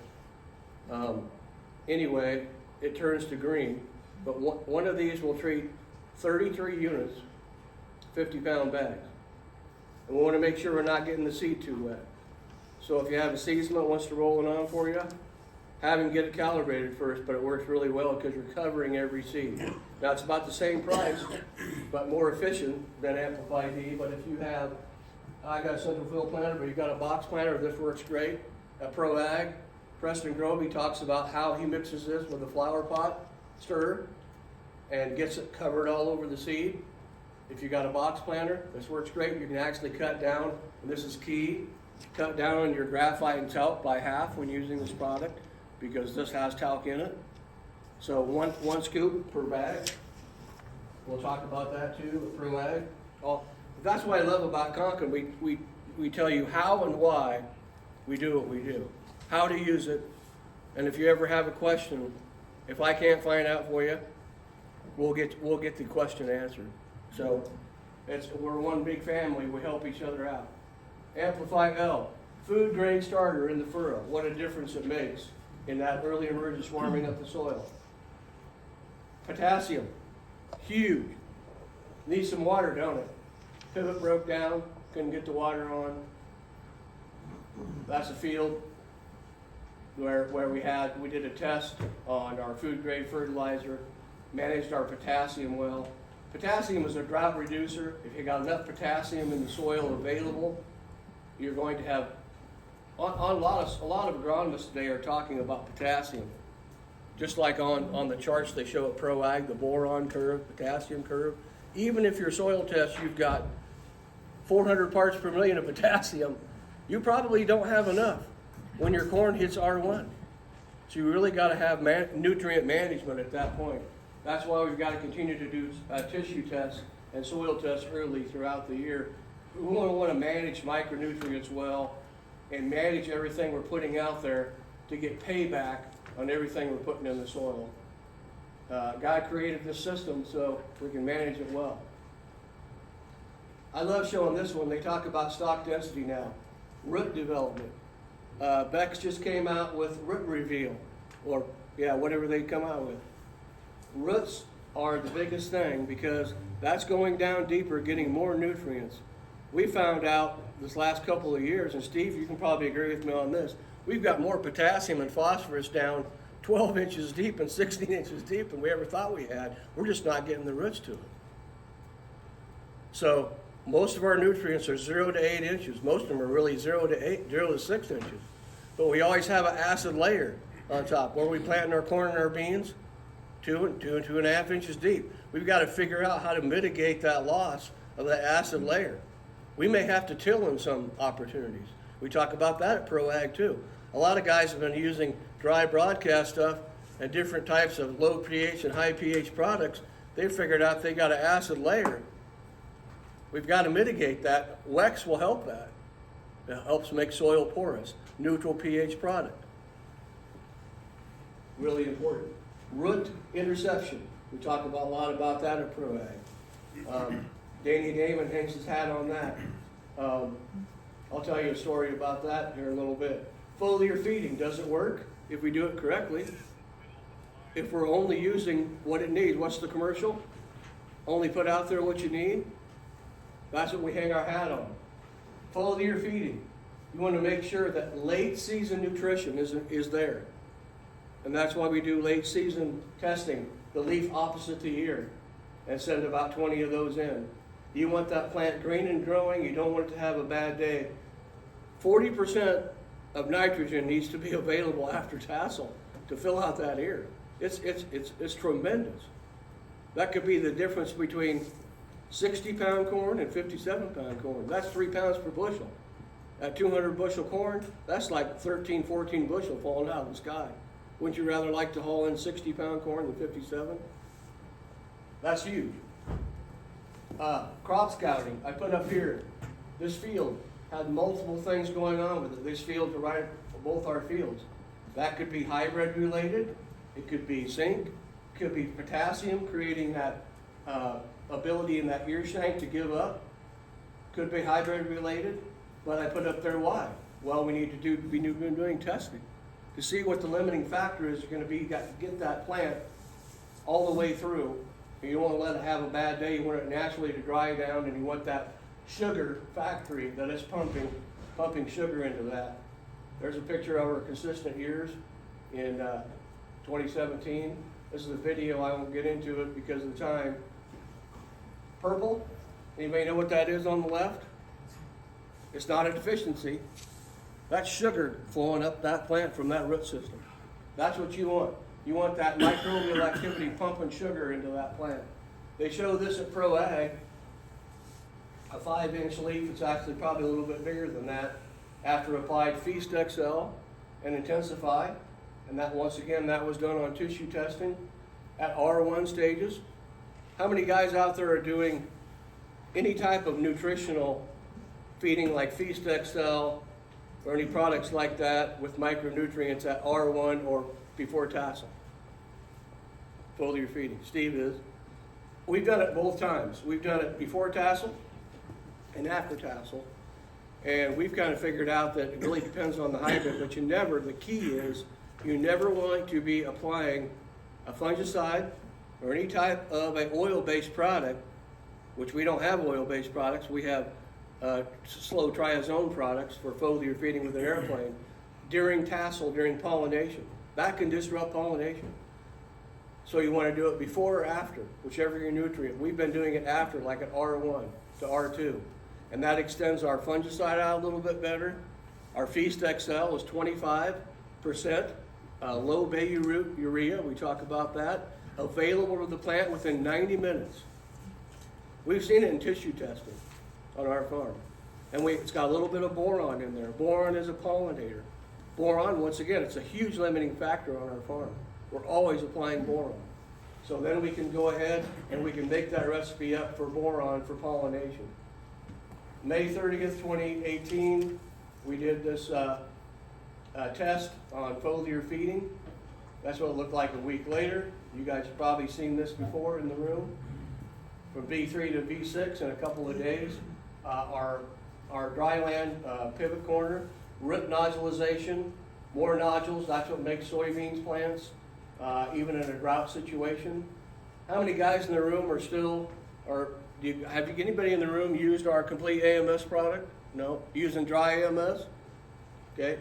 Anyway, it turns to green, but one of these will treat 33 units, 50-pound bags. And we want to make sure we're not getting the seed too wet. So if you have a season that wants to roll it on for you, have him get it calibrated first, but it works really well because you're covering every seed. Now it's about the same price, but more efficient than Amplify D. But if you have, I got a central fill planter, but you've got a box planter, this works great. At Pro Ag, Preston Grovey talks about how he mixes this with a flower pot stir and gets it covered all over the seed. If you got a box planter, this works great. You can actually cut down, and this is key, cut down on your graphite and talc by half when using this product because this has talc in it. So one scoop per bag. We'll talk about that too with Pro Ag. That's what I love about Conklin. We tell you how and why we do what we do. How to use it, and if you ever have a question, if I can't find out for you, we'll get the question answered. So we're one big family. We help each other out. Amplify L, food grade starter in the furrow. What a difference it makes in that early emergence warming up the soil. Potassium, huge. Needs some water, don't it? Pivot broke down, couldn't get the water on. That's a field where we did a test on our food grade fertilizer, managed our potassium well. Potassium is a drought reducer. If you got enough potassium in the soil available, you're going to have, a lot of agronomists today are talking about potassium. Just like on the charts they show at Pro Ag, the boron curve, potassium curve. Even if your soil test, you've got 400 parts per million of potassium, you probably don't have enough when your corn hits R1. So you really got to have nutrient management at that point. That's why we've got to continue to do tissue tests and soil tests early throughout the year. We want to manage micronutrients well and manage everything we're putting out there to get payback on everything we're putting in the soil. God created this system so we can manage it well. I love showing this one. They talk about stock density now. Root development. Beck's just came out with root reveal, or whatever they come out with. Roots are the biggest thing because that's going down deeper, getting more nutrients. We found out this last couple of years, and Steve, you can probably agree with me on this, we've got more potassium and phosphorus down 12 inches deep and 16 inches deep than we ever thought we had. We're just not getting the roots to it. So most of our nutrients are 0 to 8 inches. Most of them are really 0 to 6 inches. But we always have an acid layer on top. Where we planting our corn and our beans, 2 and 2.5 inches deep. We've got to figure out how to mitigate that loss of that acid layer. We may have to till in some opportunities. We talk about that at Pro Ag too. A lot of guys have been using dry broadcast stuff and different types of low pH and high pH products. They figured out they got an acid layer. We've got to mitigate that. Wex will help that. It helps make soil porous, neutral pH product. Really important. Root interception. We talk about a lot about that at Pro Ag. Danny Damon hangs his hat on that. I'll tell you a story about that here in a little bit. Foliar feeding doesn't work if we do it correctly. If we're only using what it needs, what's the commercial? Only put out there what you need. That's what we hang our hat on. Foliar feeding. You want to make sure that late season nutrition is there. And that's why we do late season testing, the leaf opposite the ear, and send about 20 of those in. You want that plant green and growing, you don't want it to have a bad day. 40% of nitrogen needs to be available after tassel to fill out that ear. It's tremendous. That could be the difference between 60-pound corn and 57-pound corn. That's 3 pounds per bushel. At 200 bushel corn, that's like 13, 14 bushel falling out of the sky. Wouldn't you rather like to haul in 60-pound corn than 57? That's huge. Crop scouting, I put up here, this field had multiple things going on with it. This field to right both our fields. That could be hybrid related, it could be zinc, it could be potassium creating that ability in that ear shank to give up. Could be hybrid related, but I put up there why. Well, we need to be doing testing to see what the limiting factor is going to be. You got to get that plant all the way through. You don't want to let it have a bad day. You want it naturally to dry down, and you want that sugar factory that is pumping sugar into that. There's a picture of our consistent ears in 2017. This is a video. I won't get into it because of the time. Purple. Anybody know what that is on the left? It's not a deficiency. That's sugar flowing up that plant from that root system. That's what you want. You want that microbial activity pumping sugar into that plant. They show this at Pro Ag, a 5-inch leaf. It's actually probably a little bit bigger than that. After applied Feast XL and Intensify, and that once again, that was done on tissue testing at R1 stages. How many guys out there are doing any type of nutritional feeding like Feast XL or any products like that with micronutrients at R1 or before tassel? Foliar feeding. Steve is. We've done it both times. We've done it before tassel and after tassel. And we've kind of figured out that it really depends on the hybrid, but the key is you never want to be applying a fungicide or any type of an oil-based product, which we don't have oil-based products. We have slow triazone products for foliar feeding with an airplane during tassel, during pollination. That can disrupt pollination. So you want to do it before or after, whichever your nutrient. We've been doing it after, like at R1 to R2. And that extends our fungicide out a little bit better. Our Feast XL is 25% low bay urea. We talk about that. Available to the plant within 90 minutes. We've seen it in tissue testing on our farm. And it's got a little bit of boron in there. Boron is a pollinator. Boron, once again, it's a huge limiting factor on our farm. We're always applying boron. So then we can go ahead and we can make that recipe up for boron for pollination. May 30th, 2018, we did this test on foliar feeding. That's what it looked like a week later. You guys have probably seen this before in the room. From V3 to V6 in a couple of days. Our dryland pivot corner, root nodulization, more nodules. That's what makes soybeans plants, even in a drought situation. How many guys in the room are still, or have anybody in the room used our complete AMS product? No? Using dry AMS? Okay.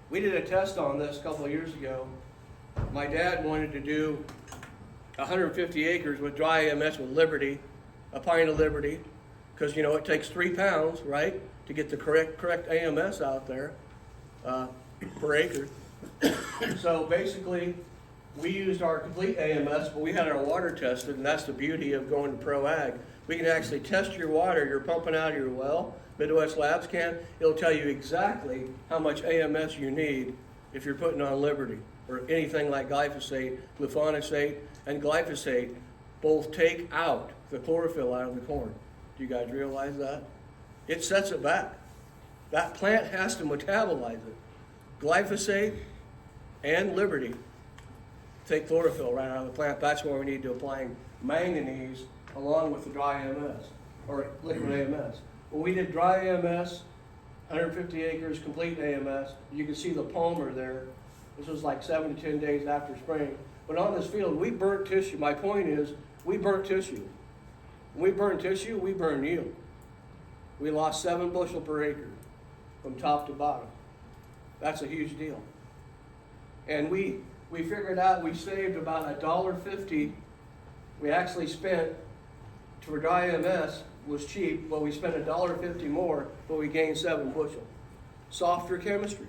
We did a test on this a couple of years ago. My dad wanted to do 150 acres with dry AMS with Liberty, a pint of Liberty, because it takes 3 pounds, right, to get the correct AMS out there per acre. So basically, we used our complete AMS, but we had our water tested, and that's the beauty of going to Pro Ag. We can actually test your water you're pumping out of your well. Midwest Labs can. It'll tell you exactly how much AMS you need if you're putting on Liberty or anything like glyphosate, glufosinate, and glyphosate both take out the chlorophyll out of the corn. Do you guys realize that? It sets it back. That plant has to metabolize it. Glyphosate and Liberty take chlorophyll right out of the plant. That's why we need to apply manganese along with the dry AMS or liquid AMS. When we did dry AMS, 150 acres, complete AMS, you can see the palmer there. This was like 7 to 10 days after spraying. But on this field, we burnt tissue. My point is, we burnt tissue. When we burn tissue, we burn yield. We lost 7 bushel per acre from top to bottom. That's a huge deal. And we figured out we saved about $1.50. We actually spent, for dry AMS, was cheap, but we spent $1.50 more, but we gained 7 bushel. Softer chemistry.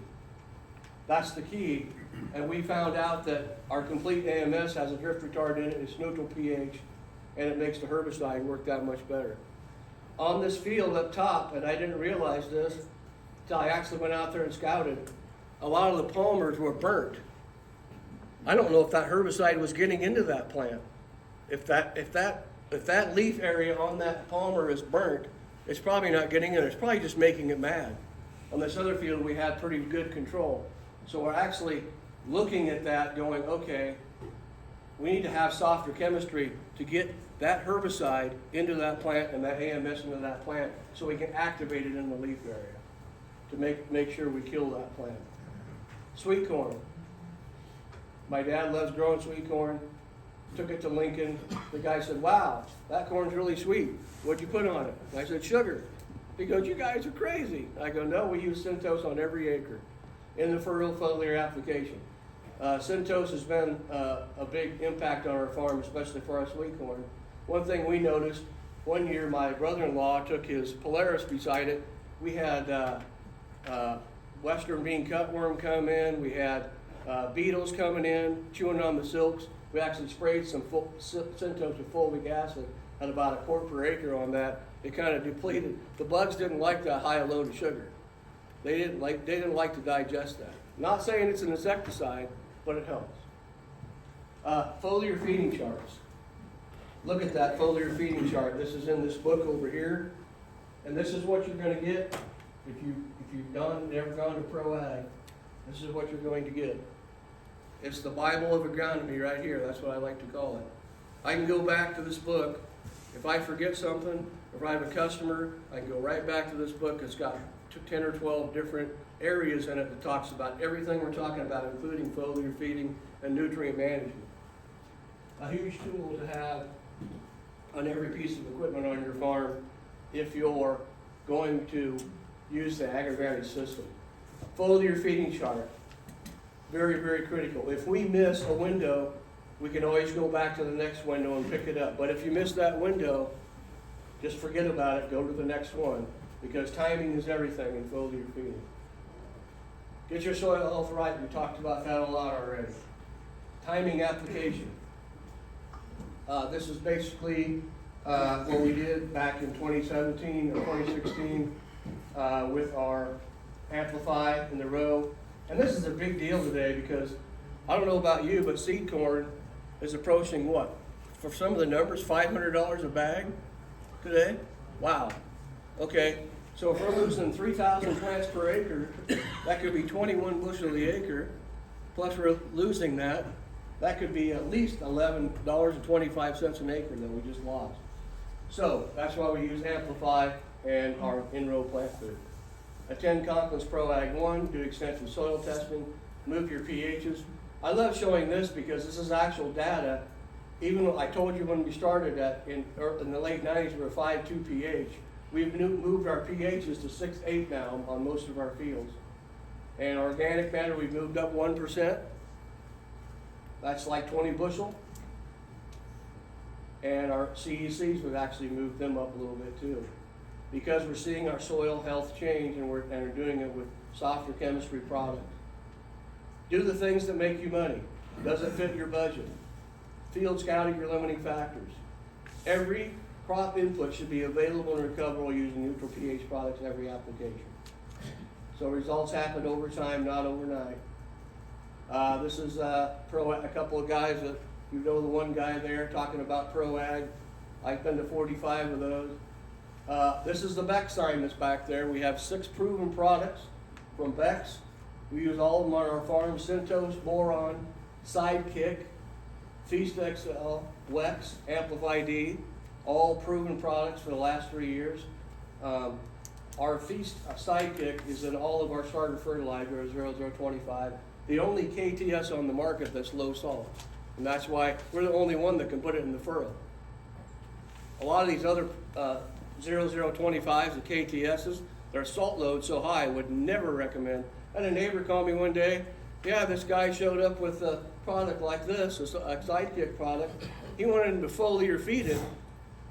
That's the key. And we found out that our complete AMS has a drift retard in it, it's neutral pH, and it makes the herbicide work that much better. On this field up top, and I didn't realize this until I actually went out there and scouted, a lot of the palmers were burnt. I don't know if that herbicide was getting into that plant. If that leaf area on that palmer is burnt, it's probably not getting in. It's probably just making it mad. On this other field, we had pretty good control. So we're actually looking at that going, okay, we need to have softer chemistry to get that herbicide into that plant and that AMS into that plant so we can activate it in the leaf area to make sure we kill that plant. Sweet corn. My dad loves growing sweet corn. Took it to Lincoln. The guy said, wow, that corn's really sweet. What'd you put on it? And I said, sugar. He goes, you guys are crazy. I go, no, we use Centos on every acre in the foliar application. Centos has been a big impact on our farm, especially for our sweet corn. One thing we noticed, one year my brother-in-law took his Polaris beside it. We had western bean cutworm come in. We had beetles coming in, chewing on the silks. We actually sprayed some Centos with fulvic acid at about a quart per acre on that. It kind of depleted. The bugs didn't like that high load of sugar. They didn't like to digest that. Not saying it's an insecticide, but it helps. Foliar feeding charts. Look at that foliar feeding chart. This is in this book over here, and this is what you're going to get if you've never gone to Pro Ag. This is what you're going to get. It's the Bible of agronomy right here. That's what I like to call it. I can go back to this book. If I forget something, if I have a customer, I can go right back to this book. It's got 10 or 12 different areas in it that talks about everything we're talking about, including foliar feeding and nutrient management. A huge tool to have on every piece of equipment on your farm if you're going to use the AgriVantage system. Foliar feeding chart. Very, very critical. If we miss a window, we can always go back to the next window and pick it up. But if you miss that window, just forget about it, go to the next one, because timing is everything in foliar feeding. Get your soil health right. We talked about that a lot already. Timing application. This is basically what we did back in 2017 or 2016 with our Amplify in the row. And this is a big deal today because I don't know about you, but seed corn is approaching what? For some of the numbers, $500 a bag today? Wow. Okay, so if we're losing 3,000 plants per acre, that could be 21 bushel the acre, plus we're losing that. That could be at least $11.25 an acre that we just lost. So that's why we use Amplify and our in-row plant food. Attend Conklin's Pro Ag 1, do extensive soil testing, move your pHs. I love showing this because this is actual data even though I told you when we started in the late 90s, we were 5.2 pH. We've moved our pHs to 6.8 now on most of our fields. And organic matter, we've moved up 1%. That's like 20 bushel. And our CECs, we've actually moved them up a little bit too. Because we're seeing our soil health change, and we're doing it with softer chemistry products. Do the things that make you money. Does it fit your budget? Field scouting your limiting factors. Every crop input should be available and recoverable using neutral pH products in every application. So results happen over time, not overnight. This is a couple of guys that, you know, the one guy there talking about Pro Ag. I've been to 45 of those. This is the Beck sign that's back there. We have 6 proven products from Beck's. We use all of them on our farm: Centos, Boron, Sidekick, Feast XL, Wex, Amplify D, all proven products for the last 3 years. Our Feast Sidekick is in all of our starter fertilizer, 0025, the only KTS on the market that's low salt. And that's why we're the only one that can put it in the furrow. A lot of these other 0025s, the KTSs, their salt load so high, I would never recommend. I had a neighbor call me one day, yeah, this guy showed up with a product like this, a Sidekick product. He wanted him to foliar feed it.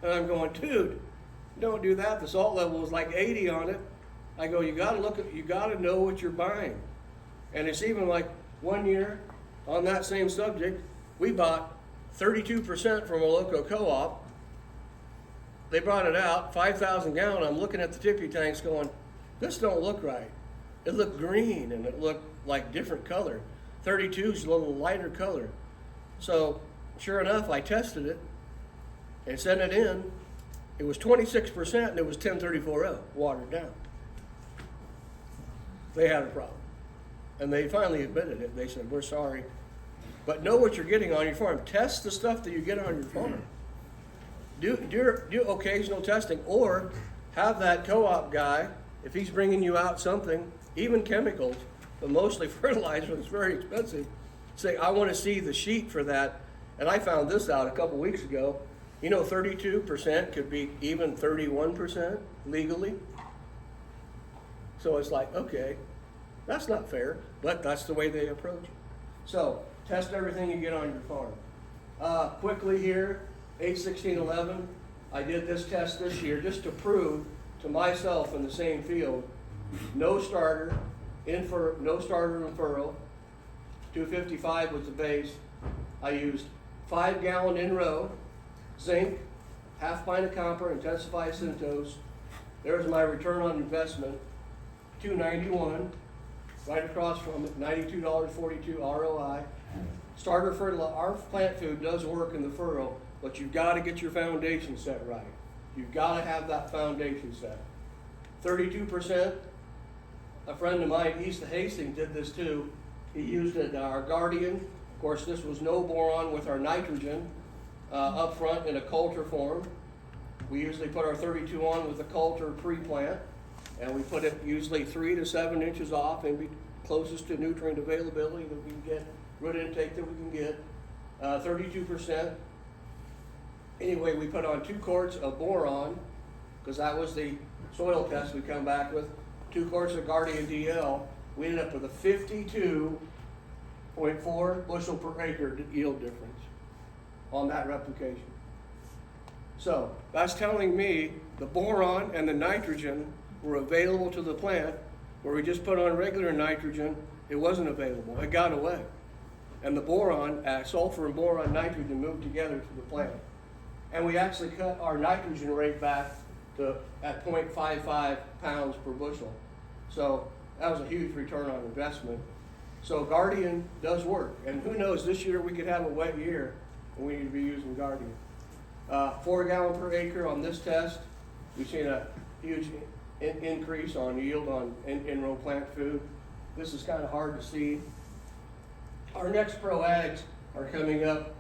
And I'm going, dude, don't do that. The salt level was like 80 on it. I go, you gotta know what you're buying. And it's even like 1 year on that same subject, we bought 32% from a local co-op. They brought it out, 5,000 gallon. I'm looking at the tippy tanks going, this don't look right. It looked green and it looked like different color. 32 is a little lighter color. So sure enough, I tested it and sent it in. It was 26% and it was 1034O, watered down. They had a problem. And they finally admitted it. They said, we're sorry. But know what you're getting on your farm. Test the stuff that you get on your farm. Do occasional testing, or have that co-op guy, if he's bringing you out something, even chemicals, but mostly fertilizer, it's very expensive, say, I want to see the sheet for that. And I found this out a couple weeks ago. You know, 32% could be even 31% legally. So it's like, okay, that's not fair, but that's the way they approach it. So test everything you get on your farm. Quickly here, 8-16-11, I did this test this year just to prove to myself in the same field, no starter in furrow, 255 was the base. I used 5 gallon in row, zinc, half pint of copper, intensified Centos. There's my return on investment, $291, right across from it, $92.42 ROI. Starter fertilizer, our plant food does work in the furrow, but you've got to get your foundation set right. You've got to have that foundation set. 32%, a friend of mine east of Hastings did this too. He used it, our Guardian. Of course, this was no boron with our nitrogen up front in a coulter form. We usually put our 32 on with a coulter pre-plant, and we put it usually 3 to 7 inches off and be closest to nutrient availability that we can get, root intake that we can get, 32%. Anyway, we put on 2 quarts of boron, because that was the soil test we come back with, 2 quarts of Guardian DL. We ended up with a 52.4 bushel per acre yield difference on that replication. So that's telling me the boron and the nitrogen were available to the plant, where we just put on regular nitrogen, it wasn't available, it got away. And the boron, sulfur and boron nitrogen moved together to the plant. And we actually cut our nitrogen rate back to at 0.55 pounds per bushel. So that was a huge return on investment. So Guardian does work. And who knows, this year we could have a wet year and we need to be using Guardian. 4 gallon per acre on this test. We've seen a huge increase on yield on in-row plant food. This is kind of hard to see. Our next Pro Ags are coming up,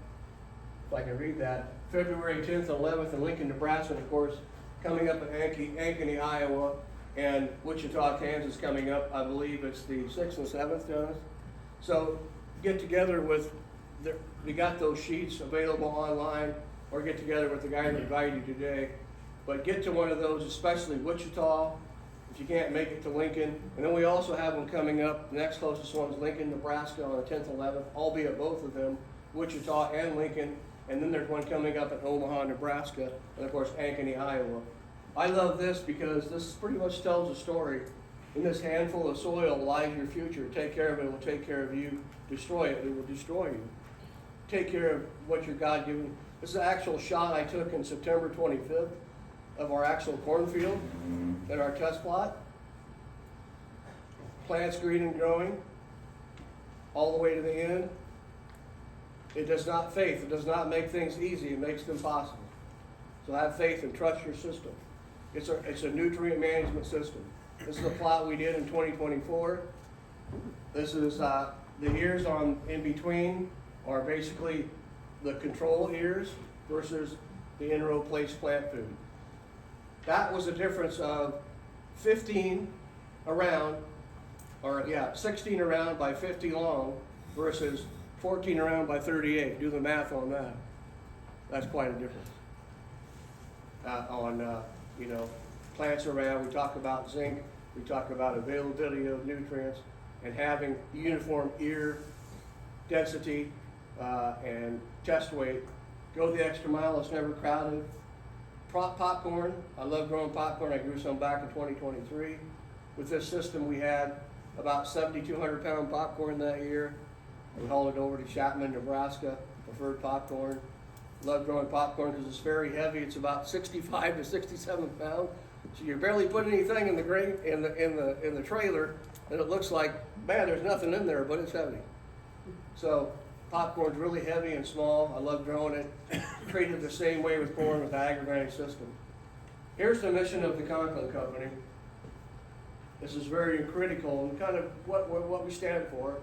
if I can read that, February 10th and 11th in Lincoln, Nebraska, and of course, coming up in Ankeny, Iowa, and Wichita, Kansas coming up. I believe it's the 6th and 7th, Jonas. So get together with we got those sheets available online, or get together with the guy that invited you today. But get to one of those, especially Wichita, if you can't make it to Lincoln. And then we also have them coming up. The next closest one's Lincoln, Nebraska on the 10th, 11th, albeit both of them, Wichita and Lincoln. And then there's one coming up in Omaha, Nebraska, and of course Ankeny, Iowa. I love this because this pretty much tells a story. In this handful of soil lies your future. Take care of it, it will take care of you. Destroy it, it will destroy you. Take care of what your God given. This is an actual shot I took in September 25th of our actual cornfield at our test plot. Plants green and growing all the way to the end. It does not faith. It does not make things easy. It makes them possible. So have faith and trust your system. It's a nutrient management system. This is a plot we did in 2024. This is the ears on in between are basically the control ears versus the in-row placed plant food. That was a difference of 15 around, 16 around by 50 long versus 14 around by 38. Do the math on that. That's quite a difference. Plants around, we talk about zinc, we talk about availability of nutrients, and having uniform ear density and chest weight. Go the extra mile, it's never crowded. Popcorn, I love growing popcorn. I grew some back in 2023. With this system, we had about 7,200 pound popcorn that year. We hauled it over to Chapman, Nebraska, preferred popcorn. Love growing popcorn because it's very heavy. It's about 65 to 67 pounds. So you barely put anything in the grain in the trailer, and it looks like, man, there's nothing in there, but it's heavy. So popcorn's really heavy and small. I love growing it. Treated the same way with corn with the agri system. Here's the mission of the Conklin Company. This is very critical and kind of what we stand for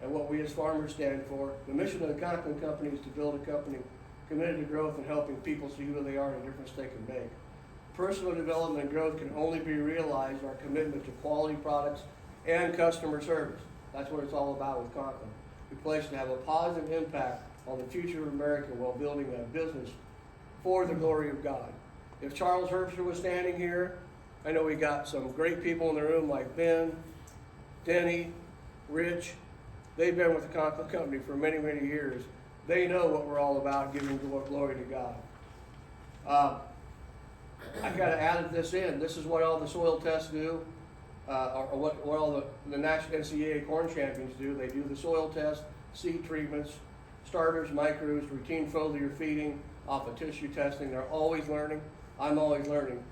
and what we as farmers stand for. The mission of the Conklin Company is to build a company committed to growth and helping people see who they are and the difference they can make. Personal development and growth can only be realized our commitment to quality products and customer service. That's what it's all about with Conklin. We pledge to have a positive impact on the future of America while building a business for the glory of God. If Charles Herbster was standing here, I know we got some great people in the room like Ben, Denny, Rich. They've been with the Conklin Company for many, many years. They know what we're all about, giving glory to God. I got to add this in. This is what all the soil tests do, or what all the national NCAA corn champions do. They do the soil test, seed treatments, starters, micros, routine foliar feeding, off of tissue testing. They're always learning. I'm always learning.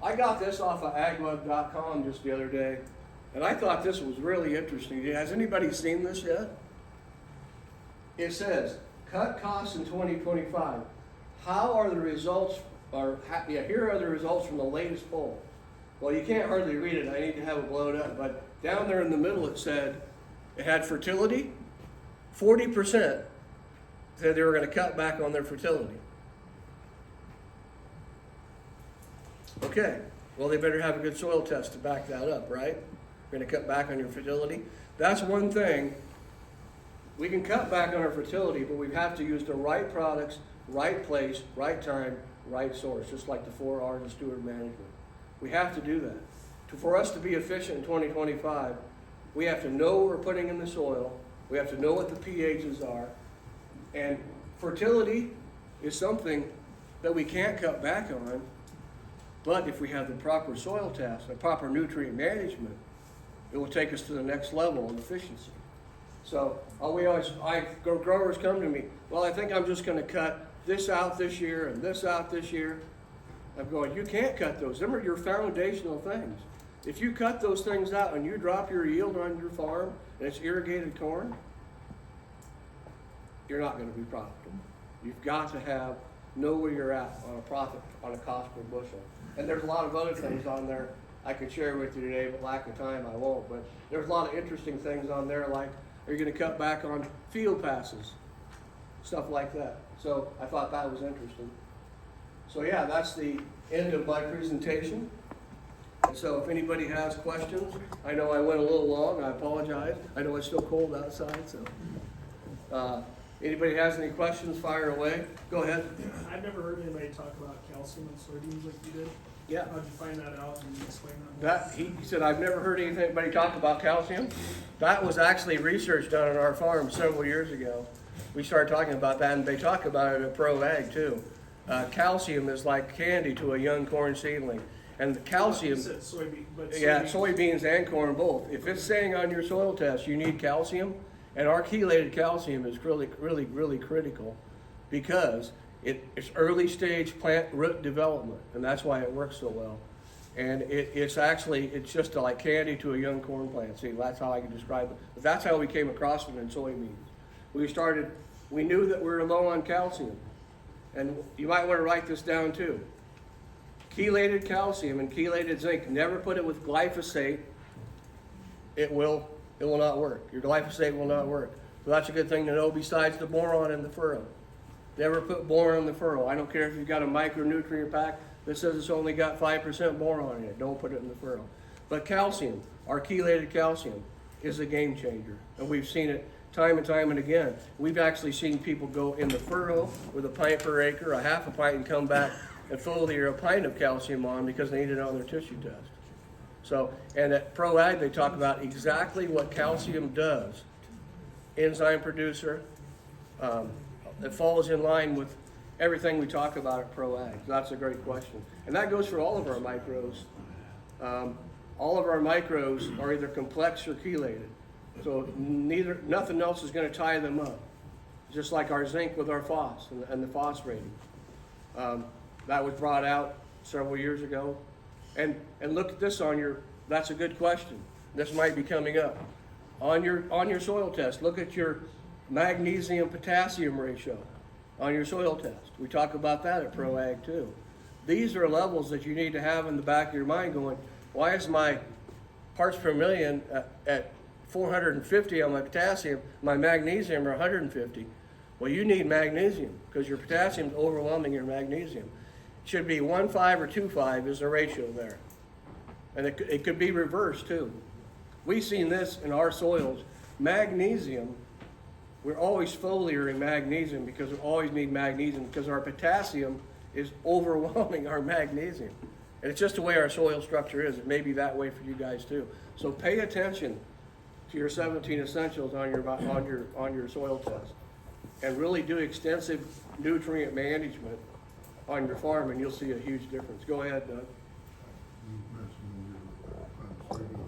I got this off of agweb.com just the other day, and I thought this was really interesting. Has anybody seen this yet? It says, cut costs in 2025. How are the results, here are the results from the latest poll. Well, you can't hardly read it. I need to have it blown up. But down there in the middle it said, it had fertility. 40% said they were going to cut back on their fertility. Okay, well, they better have a good soil test to back that up, right? We're going to cut back on your fertility. That's one thing. We can cut back on our fertility, but we have to use the right products, right place, right time, right source, just like the 4 R's of steward management. We have to do that. For us to be efficient in 2025, we have to know what we're putting in the soil. We have to know what the pHs are. And fertility is something that we can't cut back on, but if we have the proper soil test, the proper nutrient management, it will take us to the next level of efficiency. So growers come to me, well, I think I'm just going to cut this out this year and this out this year. I'm going, you can't cut those. Them are your foundational things. If you cut those things out and you drop your yield on your farm and it's irrigated corn, you're not going to be profitable. You've got to know where you're at on a profit, on a cost per bushel. And there's a lot of other things on there I could share with you today, but lack of time I won't. But there's a lot of interesting things on there, like are you going to cut back on field passes, stuff like that. So I thought that was interesting. So yeah, that's the end of my presentation. And so if anybody has questions, I know I went a little long, I apologize. I know it's still cold outside, so Anybody has any questions, fire away. Go ahead. I've never heard anybody talk about calcium in soybeans like you did. Yeah. How'd you find that out and explain that? He said, I've never heard anybody talk about calcium. That was actually research done on our farm several years ago. We started talking about that, and they talk about it at Pro Ag too. Calcium is like candy to a young corn seedling. And the calcium, You said soybean, but yeah, soybeans and corn both. If it's saying on your soil test you need calcium, and our chelated calcium is really critical because it's early stage plant root development, and that's why it works so well. And it's just like candy to a young corn plant. See, that's how I can describe it. But that's how we came across it in soybeans. We knew that we were low on calcium. And you might want to write this down too. Chelated calcium and chelated zinc, never put it with glyphosate. It will not work. Your glyphosate will not work. So that's a good thing to know besides the boron in the furrow. Never put boron in the furrow. I don't care if you've got a micronutrient pack that says it's only got 5% boron in it. Don't put it in the furrow. But calcium, our chelated calcium, is a game changer. And we've seen it time and time and again. We've actually seen people go in the furrow with a pint per acre, a half a pint, and come back and foliar a pint of calcium on because they need it on their tissue test. So, and at Pro Ag, they talk about exactly what calcium does. Enzyme producer, it falls in line with everything we talk about at Pro Ag. That's a great question. And that goes for all of our micros. All of our micros are either complex or chelated. So nothing else is going to tie them up. Just like our zinc with our phos and the phosphating. That was brought out several years ago. And look at this that's a good question. This might be coming up. On your soil test, look at your magnesium potassium ratio on your soil test. We talk about that at Pro Ag too. These are levels that you need to have in the back of your mind going, why is my parts per million at 450 on my potassium, my magnesium are 150? Well, you need magnesium because your potassium is overwhelming your magnesium. It should be 1.5 or 2.5 is the ratio there. And it could be reversed too. We've seen this in our soils. Magnesium, we're always foliaring magnesium because we always need magnesium because our potassium is overwhelming our magnesium. And it's just the way our soil structure is. It may be that way for you guys too. So pay attention to your 17 essentials on your soil test. And really do extensive nutrient management on your farm and you'll see a huge difference. Go ahead, Doug. You mentioned your soybeans putting your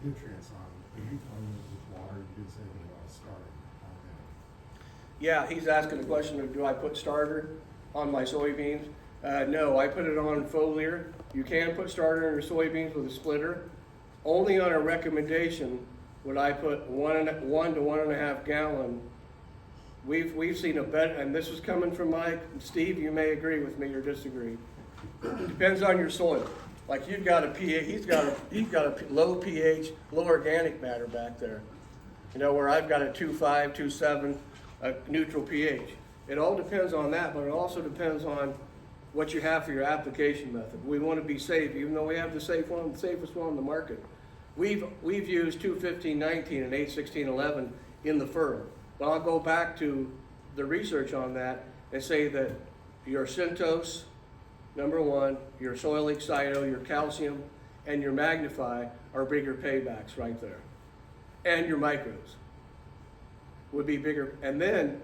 nutrients on. Are you telling them with water? You did say anything about starting on that. Yeah, he's asking the question of do I put starter on my soybeans? No, I put it on foliar. You can put starter on your soybeans with a splitter. Only on a recommendation would I put 1 to 1.5 gallon. We've seen a better, and this is coming from Mike. Steve, you may agree with me or disagree. Depends on your soil. Like you've got a pH, he's got a low pH, low organic matter back there. You know, where I've got a 2.5, 2.7, a neutral pH. It all depends on that, but it also depends on what you have for your application method. We want to be safe, even though we have the safest one on the market. We've used 2.15.19 and 8.16.11 in the furrow. But I'll go back to the research on that and say that your Centos, number one, your soil Excito, your calcium, and your Magnify are bigger paybacks right there. And your micros would be bigger. And then,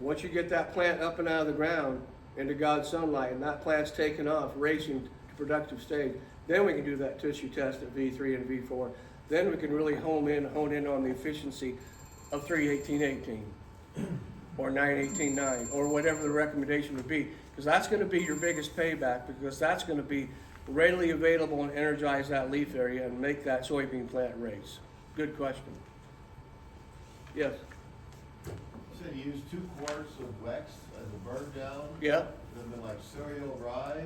once you get that plant up and out of the ground into God's sunlight, and that plant's taken off, racing to productive stage, then we can do that tissue test at V3 and V4. Then we can really hone in on the efficiency of 3.18.18 or 9.18.9 or whatever the recommendation would be, because that's going to be your biggest payback, because that's going to be readily available and energize that leaf area and make that soybean plant race. Good question. Yes? You said you use 2 quarts of Wex as a burn down? Yeah. Then like cereal rye?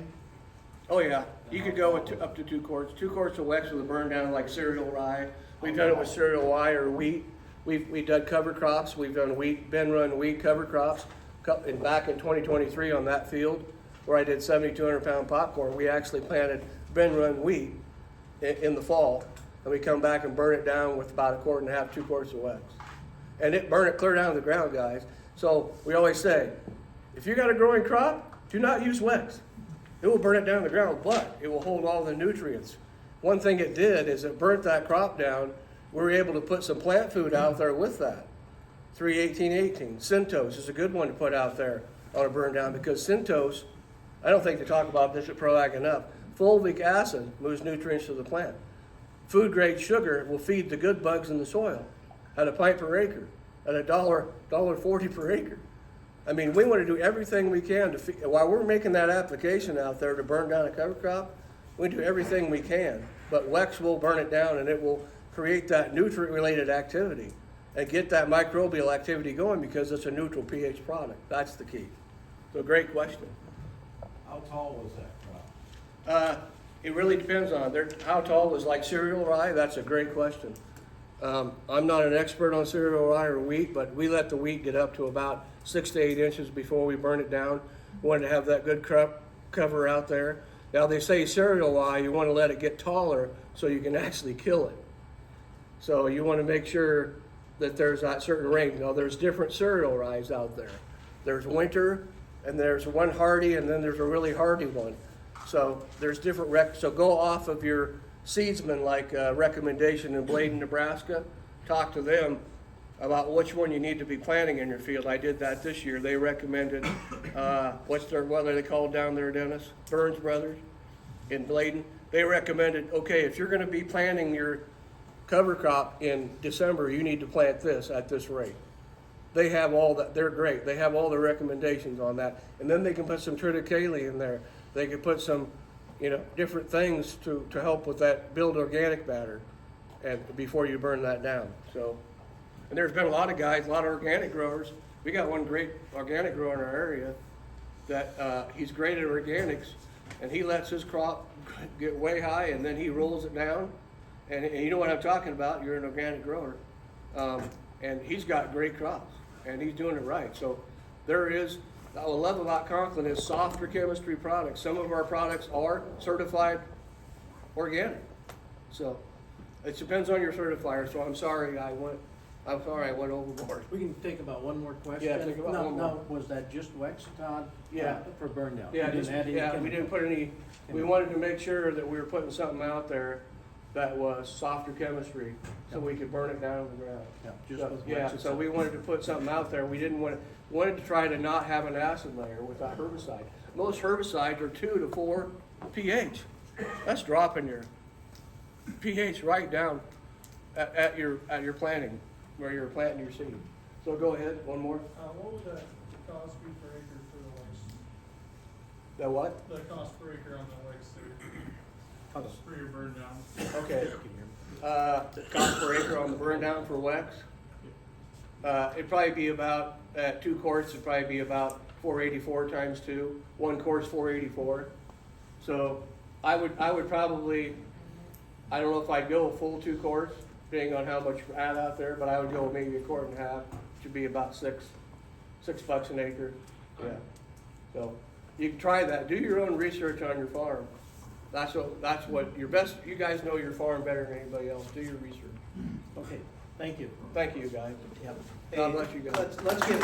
Oh yeah, you could go with up to 2 quarts. 2 quarts of Wex with a burn down like cereal rye. We've done it with cereal rye or wheat. We've done cover crops. We've done wheat, Ben run wheat cover crops. And back in 2023 on that field where I did 7,200 pound popcorn, we actually planted Ben run wheat in the fall. And we come back and burn it down with about 1.5 quarts, 2 quarts of Wex. and it burn it clear down to the ground, guys. So we always say, if you got a growing crop, do not use Wex. It will burn it down to the ground, but it will hold all the nutrients. One thing it did is it burnt that crop down. We were able to put some plant food out there with that. 3-18-18. Centose is a good one to put out there on a burn down because Centose, I don't think they talk about this at ProAg enough. Fulvic acid moves nutrients to the plant. Food grade sugar will feed the good bugs in the soil at a pint per acre, at $1.40 per acre. I mean, we want to do everything we can to feed, while we're making that application out there to burn down a cover crop, we do everything we can. But Wex will burn it down and it will create that nutrient-related activity and get that microbial activity going because it's a neutral pH product. That's the key. So great question. How tall was that crop? It really depends on how tall is like cereal rye. That's a great question. I'm not an expert on cereal rye or wheat, but we let the wheat get up to about 6 to 8 inches before we burn it down. We wanted to have that good cover out there. Now they say cereal rye, you want to let it get taller so you can actually kill it. So you want to make sure that there's that certain range. Now there's different cereal ryes out there. There's winter, and there's one hardy, and then there's a really hardy one. So there's different so go off of your seedsman recommendation in Bladen, Nebraska. Talk to them about which one you need to be planting in your field. I did that this year. They recommended what are they called down there, Dennis? Burns Brothers in Bladen. They recommended, okay, if you're going to be planting your cover crop in December, you need to plant this at this rate. They have all that. They're great. They have all the recommendations on that, and then they can put some triticale in there. They can put some, different things to help with that build organic matter, and before you burn that down. So, and there's been a lot of guys, a lot of organic growers. We got one great organic grower in our area that he's great at organics, and he lets his crop get way high, and then he rolls it down. And you know what I'm talking about. You're an organic grower, and he's got great crops, and he's doing it right. So there is. What I love about Conklin is softer chemistry products. Some of our products are certified organic. So it depends on your certifier. So I'm sorry I went overboard. We can think about one more question. Yeah, think about one more. No, was that just Wex, Todd? Yeah. For burn down? Yeah, You didn't add any we chemical? didn't put any. We wanted to make sure that we were putting something out there that was softer chemistry, so we could burn it down on the ground. Yeah, just So, with Wex yeah, so itself. we wanted to put something out there. We didn't wanted to try to not have an acid layer with that herbicide. Most herbicides are 2 to 4 pH. That's dropping your pH right down at your planting, where you're planting your seed. So go ahead, one more. What would that cost be per acre for the Wex? The what? The cost per acre on the Wex there, for your burn down? Okay. Cost per acre on the burn down for Wex. It'd probably be about, at 2 quarts, it'd probably be about 484 times 2. 1 quart's 484. So I would probably, I don't know if I'd go a full 2 quarts, depending on how much you add out there, but I would go maybe 1.5 quarts, which would be about $6 an acre. Yeah. So you can try that. Do your own research on your farm. That's what your best, you guys know your farm better than anybody else. Do your research. Okay, thank you. Thank you, guys. Yep. God bless you guys. Let's get